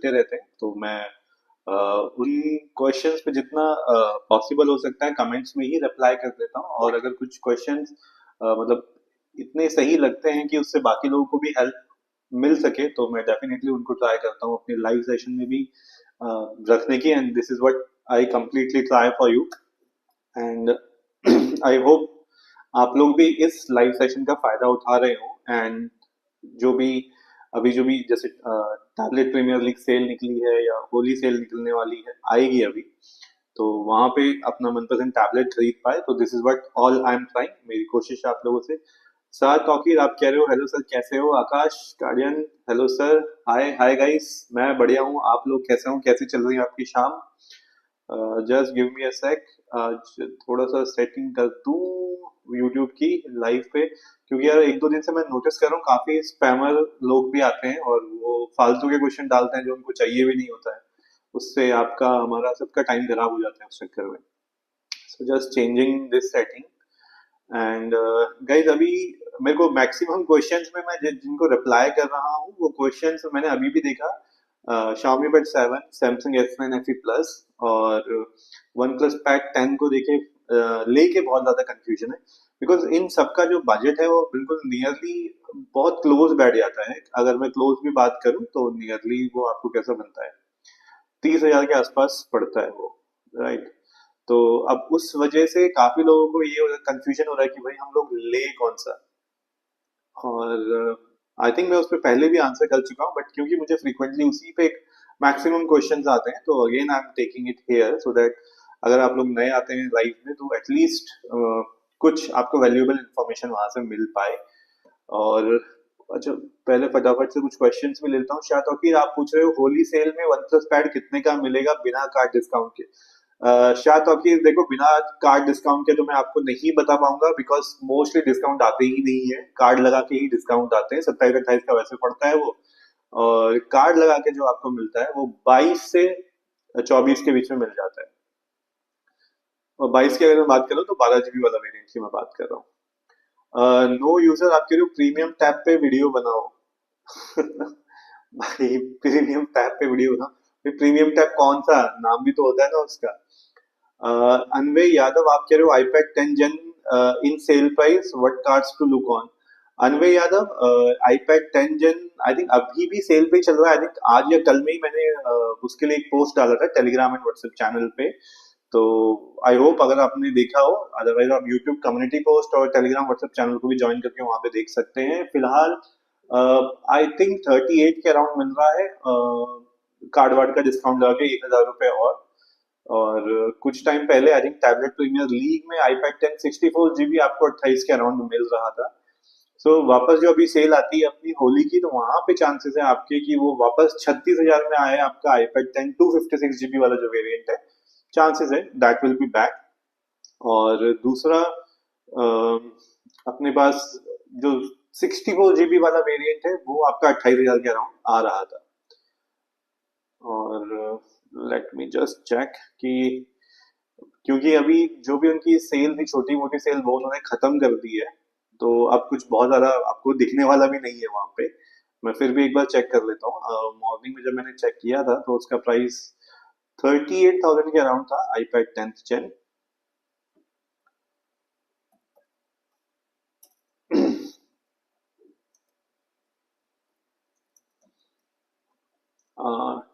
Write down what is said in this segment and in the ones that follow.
मिलते रहते हैं, तो मैं उन क्वेश्चंस पे जितना पॉसिबल हो सकता है कमेंट्स में ही रिप्लाई कर देता हूँ। और अगर कुछ क्वेश्चंस मतलब इतने सही लगते हैं कि उससे बाकी लोगों को भी हेल्प मिल सके, तो मैं डेफिनेटली उनको ट्राई करता हूँ अपने लाइव सेशन में भी रखने की। And this is what I completely try for you. And I hope आप लोग भी इस लाइव सेशन का फायदा उठा रहे हो। एंड जो भी अभी जो भी जैसे टैबलेट प्रीमियर लीग सेल निकली है या होली सेल निकलने वाली है, आएगी अभी, तो वहां पे अपना मनपसंद टैबलेट खरीद पाए। तो this is what all I am trying, मेरी कोशिश है आप लोगों से। सर तौकीर आप कह रहे हो हेलो सर कैसे हो, आकाश गार्डियन हेलो सर, हाय हाय गाइस, मैं बढ़िया हूँ, आप लोग कैसे हो, कैसे चल रही है आपकी शाम? जस्ट गिव मी अ सेक, आज थोड़ा सा सेटिंग कर दूं यूट्यूब की लाइव पे, क्योंकि यार एक दो दिन से मैं नोटिस कर रहा हूँ काफी स्पैमर लोग भी आते हैं और वो फालतू के क्वेश्चन डालते हैं जो उनको चाहिए भी नहीं होता है। उससे आपका हमारा सबका टाइम खराब हो जाता है उस चक्कर में। So just changing this setting. And guys अभी मेरे को मैक्सिमम क्वेश्चंस में मैं जिनको रिप्लाई कर रहा हूँ वो क्वेश्चंस मैंने अभी भी देखा Xiaomi Bud 7, Samsung S9 FE Plus और OnePlus Pad 10 को देखे लेके बहुत ज्यादा कंफ्यूजन है। बिकॉज इन सबका जो बजट है वो बिल्कुल नियरली बहुत क्लोज बैठ जाता है। अगर मैं क्लोज भी बात करूं तो नियरली वो आपको कैसा बनता है, 30,000 के आसपास पड़ता है वो, राइट? तो अब उस वजह से काफी लोगों को ये कंफ्यूजन हो रहा है कि भाई हम लोग ले कौन सा। और आई थिंक मैं उस पर पहले भी आंसर कर चुका हूँ, बट क्योंकि मुझे फ्रीक्वेंटली उसी पे मैक्सिमम क्वेश्चंस आते हैं, तो again I am taking it here so that अगर आप लोग नए आते हैं लाइफ में तो एटलीस्ट कुछ आपको वैल्यूएबल इंफॉर्मेशन वहां से मिल पाए। और अच्छा, पहले फटाफट से कुछ क्वेश्चंस भी लेता हूँ। शायद तो आप पूछ रहे हो होली सेल में वन प्लस पैड कितने का मिलेगा बिना कार्ड डिस्काउंट के? शायद तो देखो बिना कार्ड डिस्काउंट के तो मैं आपको नहीं बता पाऊंगा, बिकॉज मोस्टली डिस्काउंट आते ही नहीं है, कार्ड लगा के ही डिस्काउंट आते हैं। 27-28 का वैसे पड़ता है वो, और कार्ड लगा के जो आपको मिलता है वो 22 से 24 के बीच में मिल जाता है। और 22 की अगर मैं बात करूँ तो 12 GB वाला वेरिएंट की मैं बात कर रहा हूँ। नो यूजर आप कह रहे हो प्रीमियम टैब पे वीडियो बनाओ। भाई प्रीमियम टैब पे वीडियो बनाओ, प्रीमियम टैब कौन सा, नाम भी तो होता है ना उसका। अनवय यादव आप कह रहे हो iPad 10 Gen in sale price what cards to look on? Anvay Yadav iPad 10 Gen I think अभी भी सेल पे ही चल रहा है। आई थिंक आज या कल में ही मैंने उसके लिए एक पोस्ट डाला था टेलीग्राम एंड व्हाट्सएप चैनल पे। तो आई होप अगर आपने देखा हो, अदरवाइज आप यूट्यूब कम्युनिटी पोस्ट और टेलीग्राम व्हाट्सएप चैनल को भी ज्वाइन करके वहां पे देख सकते हैं। फिलहाल आई थिंक 38 के अराउंड मिल रहा है, कार्ड वार्ड का डिस्काउंट लगा के 1,000 रुपए और कुछ टाइम पहले I think tablet premier league में iPad 10 64 GB आपको 28 के अराउंड मिल रहा था। सो वापस जो अभी सेल आती है अपनी होली की, तो वहां पे चांसेस है आपके कि वो वापस 36,000 में आए आपका iPad 10 256 GB वाला जो वेरिएंट है। चांसेस है दैट विल बी बैक। और दूसरा अपने पास जो 64 GB वाला वेरिएंट है वो आपका 28,000 के अराउंड आ रहा था। और लेट मी जस्ट चेक कि क्योंकि अभी जो भी उनकी सेल थी छोटी मोटी सेल वो उन्होंने खत्म कर दी है, तो अब कुछ बहुत ज्यादा आपको दिखने वाला भी नहीं है वहां पे। मैं फिर भी एक बार चेक कर लेता हूँ। मॉर्निंग में जब मैंने चेक किया था तो उसका प्राइस 38,000 के अराउंड था iPad 10th Gen।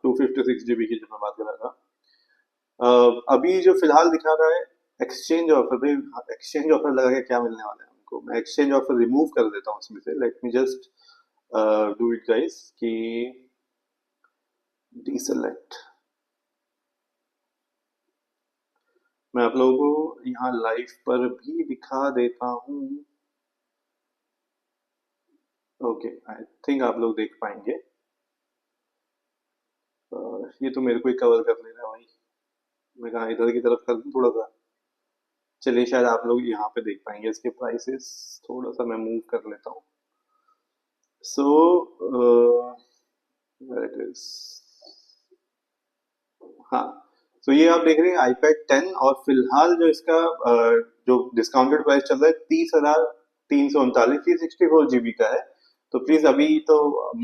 256 GB की जो मैं बात कर रहा था। अभी जो फिलहाल दिखा रहा है एक्सचेंज ऑफर पे, एक्सचेंज ऑफर लगा के क्या मिलने वाला है हमको? मैं एक्सचेंज ऑफर रिमूव कर देता हूँ उसमें से। Let me just do it guys कि डीसेलेक्ट। मैं आप लोगों को यहाँ लाइव पर भी दिखा देता हूँ। ओके, आई थिंक आप लोग देख पाएंगे। ये तो मेरे को ही कवर कर ले रहा है भाई। मैं कहा इधर की तरफ कर दूं थोड़ा सा। चलिए शायद आप लोग यहाँ पे देख पाएंगे इसके प्राइसेस। थोड़ा सा मैं मूव कर लेता हूँ। सो इट इज, हाँ, तो ये आप देख रहे हैं iPad 10, और फिलहाल जो इसका जो डिस्काउंटेड प्राइस चल रहा है 30,339, 364 GB का है। तो प्लीज अभी तो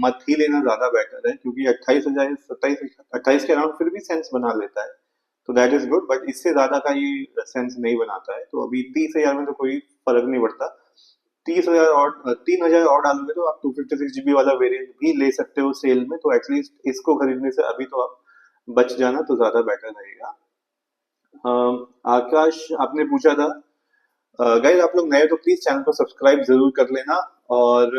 मत ही लेना ज्यादा बेटर है, क्योंकि 28,000 27 के अराउंड फिर भी सेंस बना लेता है, तो दैट इज गुड, बट इससे ज्यादा का ये सेंस नहीं बनाता है। तो अभी 30,000 में तो कोई फर्क नहीं पड़ता। 30,000 और 3,000 और डालोगे तो आप 256 GB वाला वेरिएंट भी ले सकते हो सेल में, तो एटलीस्ट इसको खरीदने से अभी तो आप बच जाना तो ज्यादा बेटर रहेगा। आकाश आपने पूछा था, गाइस आप लोग नए तो प्लीज चैनल को सब्सक्राइब जरूर कर लेना। और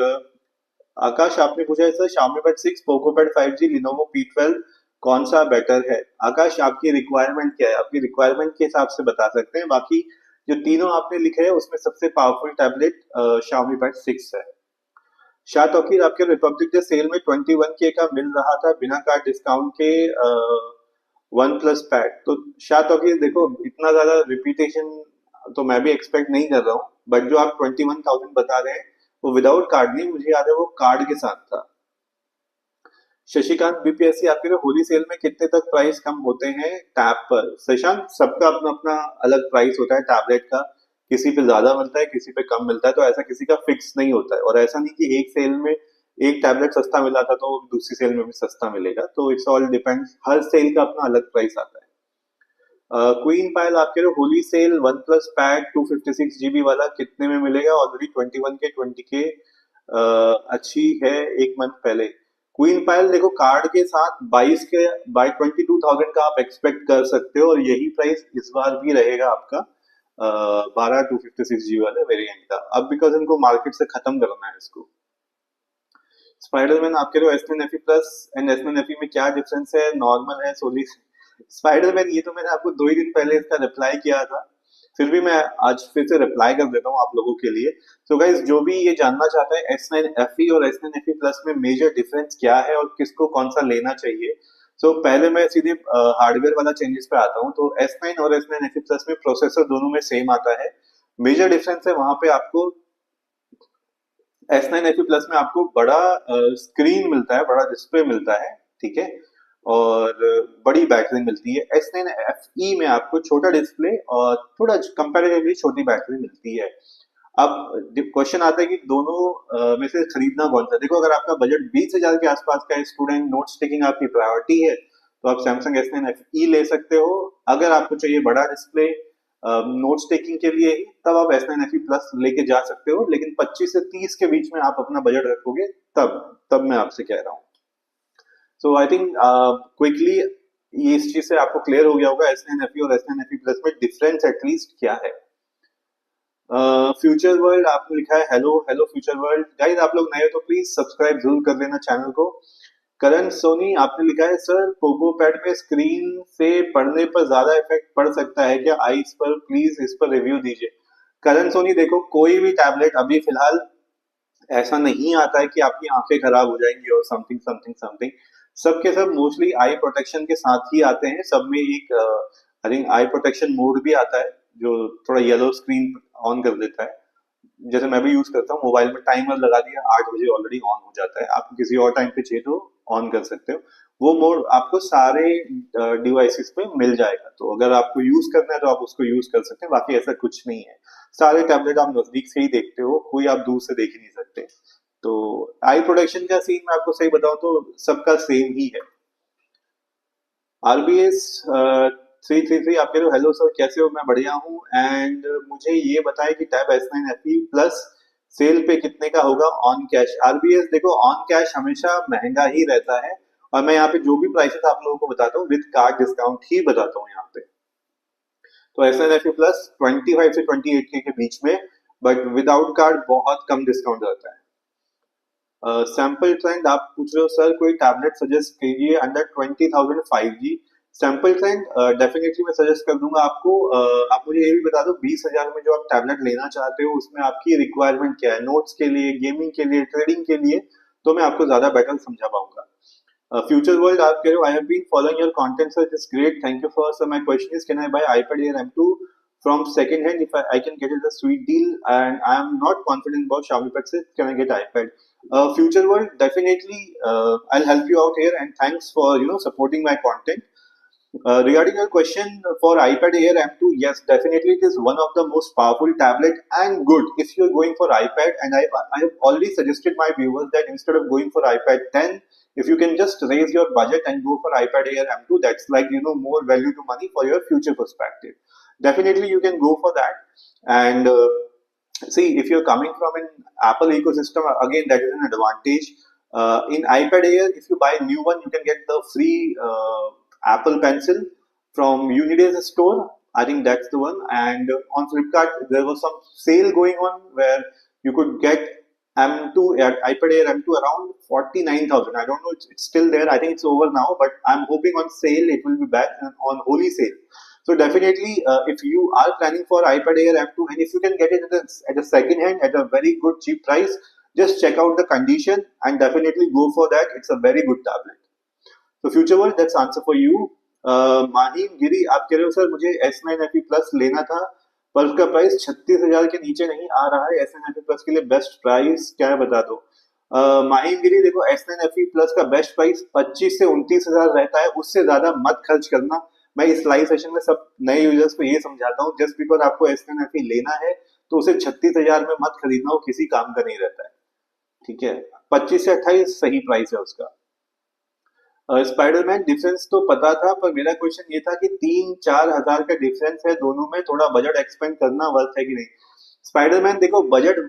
आकाश आपने पूछा है sir Xiaomi Pad 6, Poco Pad 5G, Lenovo P12 कौन सा बेटर है? आकाश आपकी रिक्वायरमेंट क्या है? आपकी रिक्वायरमेंट के हिसाब से बता सकते हैं। बाकी जो तीनों आपने लिखे हैं उसमें सबसे पावरफुल टैबलेट Xiaomi Pad 6 है। शाह तौकीर आपके रिपब्लिक डे सेल में 21K का मिल रहा था बिना कार्ड डिस्काउंट के वन प्लस पैड। तो शाह तौकीर देखो, इतना ज्यादा रिपीटेशन तो मैं भी एक्सपेक्ट नहीं कर रहा हूँ, बट जो आप 21,000 बता रहे हैं वो विदाउट कार्ड नहीं, मुझे याद है वो कार्ड के साथ था। शशिकांत बीपीएससी आपके लिए होली सेल में कितने तक प्राइस कम होते हैं टैब पर? शशांक, सबका अपना अपना अलग प्राइस होता है टैबलेट का, किसी पे ज्यादा मिलता है किसी पे कम मिलता है, तो ऐसा किसी का फिक्स नहीं होता है। और ऐसा नहीं कि एक सेल में एक टैबलेट सस्ता मिला था तो दूसरी सेल में भी सस्ता मिलेगा, तो इट्स ऑल डिपेंड्स, हर सेल का अपना अलग प्राइस आता है। क्वीन पायल आपके लिए Holi sale OnePlus pad 256 GB वाला कितने में मिलेगा? ऑलरेडी 21K 20K अच्छी है एक मंथ पहले। क्वीन पायल देखो, कार्ड के साथ 22 के बाय 22,000 का आप एक्सपेक्ट कर सकते हो, और यही प्राइस इस बार भी रहेगा आपका 12 256 GB वाले वेरिएंट का, अब बिकॉज इनको मार्केट से खत्म करना है इसको। स्पाइडरमैन आपके लिए S nine FE plus and S nine FE में क्या डिफरेंस है? नॉर्मल है सोली? स्पाइडरमैन ये तो मैंने आपको 2 ही दिन पहले इसका रिप्लाई किया था, फिर भी मैं आज फिर से रिप्लाई कर देता हूँ आप लोगों के लिए। तो गाइज जो भी ये जानना चाहता है एस नाइन एफई और एस नाइन एफई प्लस में मेजर डिफरेंस क्या है और किसको कौन सा लेना चाहिए, तो पहले मैं सीधे हार्डवेयर वाला चेंजेस पे आता हूँ। तो एस नाइन और एस नाइन एफई प्लस में प्रोसेसर दोनों में सेम आता है। मेजर डिफरेंस है वहां पे आपको एस नाइन एफ प्लस में आपको बड़ा स्क्रीन मिलता है, बड़ा डिस्प्ले मिलता है, ठीक है, और बड़ी बैटरी मिलती है। एस नाइन एफ ई में आपको छोटा डिस्प्ले और थोड़ा कंपैरेटिवली छोटी बैटरी मिलती है। अब क्वेश्चन आता है कि दोनों में से खरीदना कौन सा? देखो, अगर आपका बजट 20,000 के आसपास का है, स्टूडेंट नोट्स टेकिंग आपकी प्रायोरिटी है, तो आप Samsung S nine F E ले सकते हो। अगर आपको चाहिए बड़ा डिस्प्ले नोट्स टेकिंग के लिए ही, तब आप S nine F E plus लेके जा सकते हो, लेकिन 25 से 30 के बीच में आप अपना बजट रखोगे तब तब मैं आपसे कह रहा हूँ। सो आई थिंक क्विकली ये इस चीज से आपको क्लियर हो गया होगा एस नाइन एफ ई और S nine F E plus में डिफरेंस एटलीस्ट क्या है। फ्यूचर वर्ल्ड आपने लिखा है hello hello future world. Guys आप लोग नए हो तो प्लीज सब्सक्राइब जरूर कर लेना चैनल को। करण सोनी आपने लिखा है सर पोको पैड में स्क्रीन से पढ़ने पर ज्यादा इफेक्ट पड़ सकता है क्या? आईज पर प्लीज इस पर रिव्यू दीजिए। करण सोनी देखो, कोई भी टैबलेट अभी फिलहाल ऐसा नहीं आता है कि आपकी आंखें खराब हो जाएंगी और समथिंग समथिंग समथिंग, सबके सब मोस्टली आई प्रोटेक्शन के साथ ही आते हैं। सब में एक I think I protection mode भी आता है जो थोड़ा येलो स्क्रीन ऑन कर देता है। जैसे मैं भी यूज करता हूँ, मोबाइल में टाइमर लगा दिया, 8 बजे ऑलरेडी ऑन हो जाता है, आप किसी और टाइम पे चाहिए तो ऑन कर सकते हो। वो मोड आपको सारे डिवाइसेस पे मिल जाएगा, तो अगर आपको यूज करना है तो आप उसको यूज कर सकते हैं, बाकी ऐसा कुछ नहीं है। सारे टैबलेट आप नजदीक से ही देखते हो, कोई आप दूर से देख ही नहीं सकते। तो आई प्रोटेक्शन का सीन मैं आपको सही बताऊं तो सबका सेम ही है। आरबीएस 333 आपके लिए हेलो सर कैसे हो? मैं बढ़िया हूँ, एंड मुझे ये बताएं कि tab S nine F plus sale पे कितने का होगा ऑन कैश? आरबीएस देखो, ऑन कैश हमेशा महंगा ही रहता है, और मैं यहाँ पे जो भी प्राइसेस आप लोगों को बताता हूँ विद कार्ड डिस्काउंट ही बताता हूँ यहाँ पे। तो एस नाइन एफ प्लस 25 से 28K के बीच में, बट विदाउट कार्ड बहुत कम डिस्काउंट रहता है। सैंपल ट्रेंड आप पूछ रहे हो सर कोई टैबलेट सजेस्ट कीजिए under 20,000 5G। Sample trend definitely मैं सजेस्ट कर दूंगा आपको। आप मुझे ये भी बता दो 20,000 में जो आप टैबलेट लेना चाहते हो उसमें आपकी रिक्वायरमेंट क्या है, नोट्स के लिए, गेमिंग के लिए, ट्रेडिंग के लिए, तो मैं आपको ज्यादा बेटर समझा पाऊंगा। फ्यूचर वर्ल्ड आप कह रहे हो I have been following your content sir, it is great, thank you for sir, my question is can I buy iPad Air M2 from second hand if I can get it a sweet deal and I am not confident about Xiaomi Pad 6, can I get iPad? Future world definitely I'll help you out here, and thanks for supporting my content. Regarding your question for iPad Air M2, yes, definitely it is one of the most powerful tablet and good if you're going for iPad. And I have already suggested my viewers that instead of going for iPad 10, if you can just raise your budget and go for iPad Air M2, that's like more value to money for your future perspective. Definitely, you can go for that. And see, if you're coming from an Apple ecosystem, again, that is an advantage. In iPad Air, if you buy a new one, you can get the free Apple Pencil from Unidays store. I think that's the one. And on Flipkart, there was some sale going on where you could get M2 iPad Air M2 around 49,000. I don't know, it's still there. I think it's over now, but I'm hoping on sale it will be back on holy sale. So definitely, if you are planning for iPad Air M2, and if you can get it at a second hand at a very good cheap price, just check out the condition and definitely go for that. It's a very good tablet. तो future world that's answer for you. Mahim Giri आप कह रहे हो sir मुझे S9 FE plus लेना था पर उसका प्राइस 36,000 के नीचे नहीं आ रहा है। S9 FE प्लस के लिए बेस्ट प्राइस क्या है बता दो। माहिम गिरी देखो S9 FE प्लस का बेस्ट प्राइस 25 से 29,000 रहता है, उससे ज्यादा मत खर्च करना। मैं इस लाइव सेशन में सब नए यूजर्स को ये समझाता हूँ, जस्ट बिकॉज आपको S9 FE लेना है तो उसे 36,000 में मत खरीदना, वो किसी काम का नहीं रहता है। ठीक है, 25 से 28 सही प्राइस है उसका। स्पाइडरमैन डिफरेंस तो पता था, पर मेरा क्वेश्चन ये था कि 3-4 हजार का डिफरेंस है दोनों में, थोड़ा बजट एक्सपेंड करना वर्थ है कि नहीं। स्पाइडरमैन देखो, बजट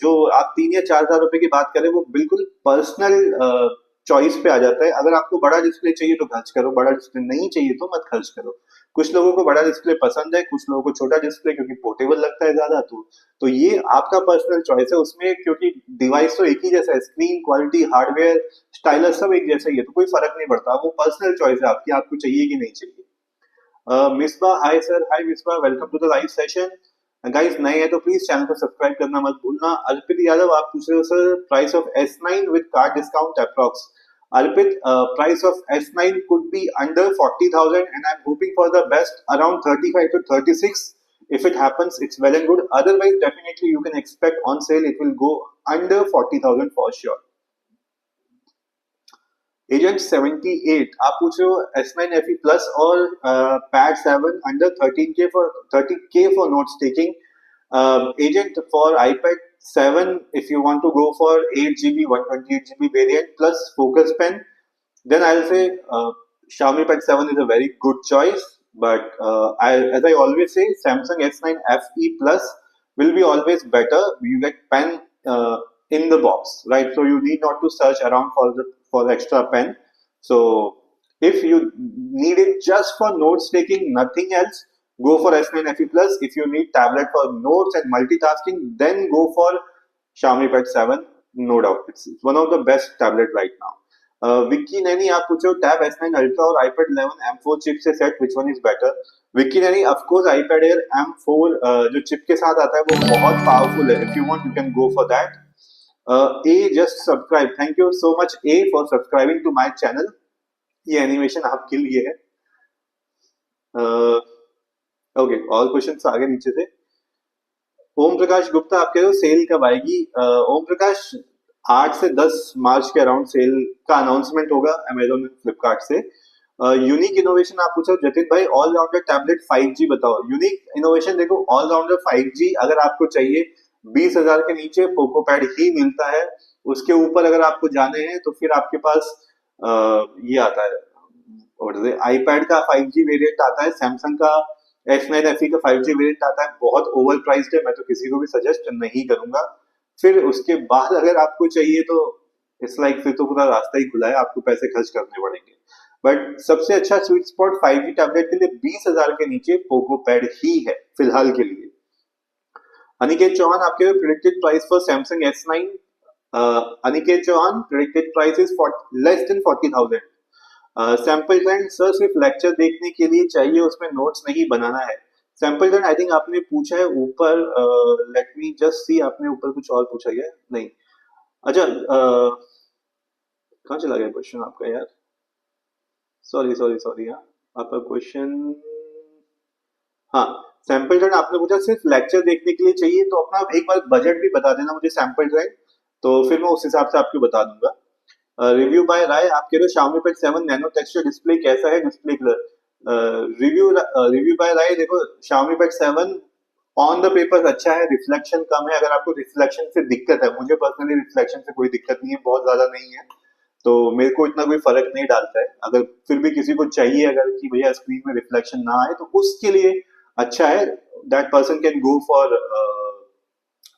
जो आप 3 या 4 हजार रुपए की बात करें वो बिल्कुल पर्सनल चॉइस पे आ जाता है। अगर आपको बड़ा डिस्प्ले चाहिए तो खर्च करो, बड़ा डिस्प्ले नहीं चाहिए तो मत खर्च करो। कुछ लोगों को बड़ा डिस्प्ले पसंद है, कुछ लोगों को छोटा डिस्प्ले क्योंकि पोर्टेबल लगता है ज्यादा। तो ये आपका पर्सनल चॉइस है उसमें, क्योंकि डिवाइस तो एक ही जैसा है, स्क्रीन क्वालिटी हार्डवेयर स्टाइलस सब एक जैसा ही है, तो कोई फर्क नहीं पड़ता। वो पर्सनल चॉइस है आपकी, आपको चाहिए कि नहीं चाहिए। Misba hi sir, hi Misba, welcome to the live session. Guys नए हैं तो प्लीज चैनल को सब्सक्राइब करना मत भूलना। अर्पित यादव आप पूछ रहे हो sir price of S9 with card discount approx. Arpit, price of S9 could be under 40,000 and I'm hoping for the best around 35 to 36. If it happens, it's well and good. Otherwise, definitely you can expect on sale it will go under 40,000 for sure. Agent 78, आप पूछ रहे हो S9 FE Plus और Pad 7 under 30K for notes taking. Agent for iPad 7, if you want to go for 8GB 128GB variant plus focus pen, then I'll say Xiaomi Pad 7 is a very good choice. But as I always say, Samsung S9 FE Plus will be always better. You get pen in the box, right? So you need not to search around for extra pen. So if you need it just for notes taking, nothing else, go for S9 FE Plus. If you need tablet for notes and multitasking, then go for Xiaomi Pad 7. No doubt, it's one of the best tablet right now. Vicky Naini आप पूछो tab S9 Ultra और iPad 11 M4 chip से set, which one is better? Vicky Naini of course iPad Air M4 जो chip के साथ आता है वो बहुत पावरफुल है। If you want you can go for that. A just subscribe. Thank you so much A for subscribing to my channel. ये animation आपके लिए है। ओके, ऑल क्वेश्चंस आगे नीचे से। ओम प्रकाश गुप्ता आप कह रहे हो सेल कब आएगी? ओम प्रकाश 8 से 10 मार्च के अराउंड सेल का अनाउंसमेंट होगा अमेजोन और फ्लिपकार्ट से। यूनिक इनोवेशन आप पूछो जतिन भाई, ऑलराउंडर टैबलेट 5G बताओ। यूनिक इनोवेशन देखो, ऑलराउंडर 5G अगर आपको चाहिए 20,000 के नीचे पोको पैड ही मिलता है। उसके ऊपर अगर आपको जाने हैं तो फिर आपके पास ये आता है iPad का 5G वेरिएंट आता है, सैमसंग का S9 FE का 5G वेरिएंट आता है, बहुत ओवर प्राइस्ड है, मैं तो किसी को भी सजेस्ट नहीं करूंगा। फिर उसके बाद अगर आपको चाहिए तो इट्स लाइक फिर तो पूरा रास्ता ही खुला है, आपको पैसे खर्च करने पड़ेंगे। बट सबसे अच्छा स्वीट स्पॉट 5G टैबलेट के लिए 20,000 के नीचे पोको पैड ही है फिलहाल के लिए। अनिकेत चौहान आपके predicted price for Samsung S9। Aniket Chauhan predicted price is less than 40,000। Sample trend sir सिर्फ लेक्चर देखने के लिए चाहिए, उसमें नोट्स नहीं बनाना है। सैंपल ट्रेंड आई थिंक आपने पूछा है ऊपर, लेट मी जस्ट सी, आपने ऊपर कुछ और पूछा है नहीं? अच्छा, कहाँ चला गया क्वेश्चन आपका यार? सॉरी सॉरी सॉरी, हाँ आपका क्वेश्चन, हाँ सैंपल ट्रेंड आपने पूछा सिर्फ लेक्चर देखने के लिए चाहिए, तो अपना एक बार बजट भी बता देना मुझे सैंपल ट्रेंड, तो फिर मैं उस हिसाब से आपको बता दूंगा। रिव्यू बाय राय आप कह रहे हो Xiaomi Pad 7 nano texture display कैसा है डिस्प्ले कलर? रिव्यू बाय राय, देखो Xiaomi Pad 7 on the paper अच्छा है, रिफ्लेक्शन कम है। अगर आपको रिफ्लेक्शन से दिक्कत है, मुझे पर्सनली रिफ्लेक्शन से कोई दिक्कत नहीं है, बहुत ज्यादा नहीं है, तो मेरे को इतना कोई फर्क नहीं डालता है। अगर फिर भी किसी को चाहिए अगर कि भैया स्क्रीन में रिफ्लेक्शन ना आए, तो उसके लिए अच्छा है, that person can go for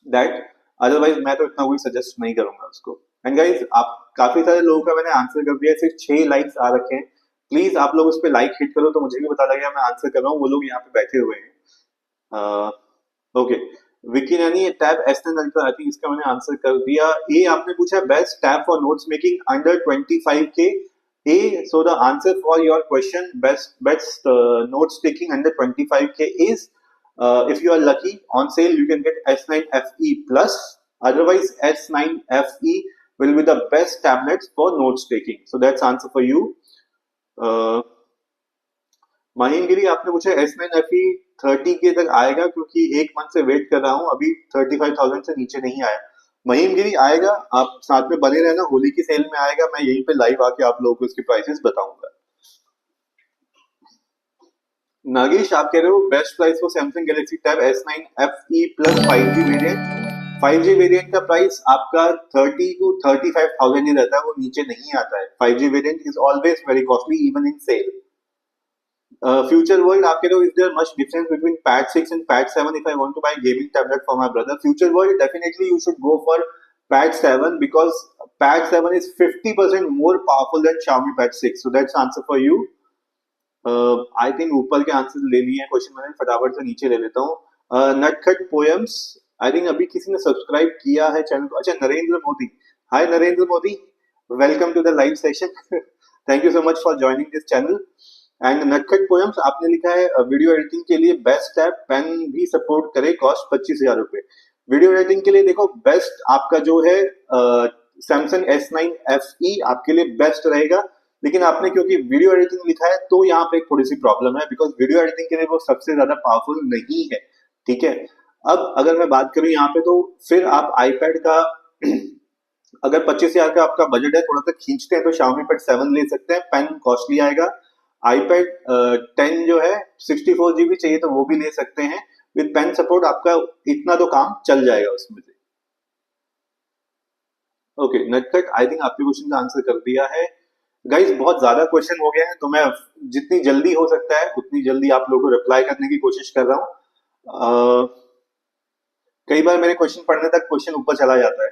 that. Otherwise मैं तो इतना कोई सजेस्ट नहीं करूंगा उसको। एंड गाइज, आप काफी सारे लोगों का मैंने आंसर कर दिया, सिर्फ 6 लाइक्स आ रखे हैं। प्लीज आप लोग उस पर लाइक हिट करो तो मुझे भी पता लगेगा मैं आंसर कर रहा हूँ, वो लोग यहाँ पे बैठे हुए हैं। Okay, Vicky Naini tab S10 ultra, I think इसका मैंने आंसर कर दिया। ए आपने पूछा best tab for notes making under 25K। A, so the answer for your question, best notes taking under 25K is, if you are lucky, on sale you can get S9 FE Plus. Otherwise, S9 FE will be the best tablets for notes taking. So that's answer for you. महिमगिरी आपने पूछा S9 FE 30K तक आएगा, क्योंकि एक month से wait कर रहा हूँ, अभी 35,000 से नीचे नहीं आया। महिमगिरी आएगा, आप साथ में बने रहना, होली की सेल में आएगा, मैं यहीं पे लाइव आके आप लोगों को इसके प्राइसेस बताऊंगा। नागेश आप कह रहे हो best price for Samsung Galaxy tab S9 FE plus 5G variant. 5G variant का प्राइस आपका 30 to 35,000 ही रहता है, वो नीचे नहीं आता है। 5G variant is always very costly even in sale. Future World आप कह रहे हो is there much difference between Pad 6 and Pad 7 if I want to buy gaming tablet for my brother? Future World, definitely you should go for Pad 7 because Pad 7 is 50% more powerful than Xiaomi Pad 6. So that's answer for you. I think ऊपर के answer ले लिए हैं question, मैंने फटाफट से नीचे ले लेता हूँ। नटखट पोएम्स, आई थिंक अभी किसी ने सब्सक्राइब किया है चैनल को। अच्छा, Narendra Modi, hi Narendra Modi, welcome to the live session. Thank you so much for joining this channel. And Natkhat poems आपने लिखा है वीडियो एडिटिंग के लिए बेस्ट ऐप, पेन भी सपोर्ट करे, कॉस्ट 25,000 रुपए। वीडियो एडिटिंग के लिए देखो बेस्ट आपका जो है सैमसंग S9 FE आपके लिए बेस्ट रहेगा, लेकिन आपने क्योंकि वीडियो एडिटिंग लिखा है तो यहाँ पे एक थोड़ी सी प्रॉब्लम है, बिकॉज वीडियो एडिटिंग के लिए वो सबसे ज्यादा पावरफुल नहीं है। ठीक है, अब अगर मैं बात करूं यहाँ पे, तो फिर आप आईपैड का अगर 25,000 का आपका बजट है, थोड़ा सा खींचते हैं, तो Xiaomi Pad 7 ले सकते हैं, पेन कॉस्टली आएगा। iPad 10 जो है 64 GB चाहिए तो वो भी ले सकते हैं, विद पेन सपोर्ट आपका इतना तो काम चल जाएगा उसमें से। ओके नटखट, आई थिंक आपके क्वेश्चन का आंसर कर दिया है। गाइज बहुत ज्यादा क्वेश्चन हो गए हैं, तो मैं जितनी जल्दी हो सकता है उतनी जल्दी आप लोगों को रिप्लाई करने की कोशिश कर रहा हूँ। कई बार मेरे क्वेश्चन पढ़ने तक क्वेश्चन ऊपर चला जाता है,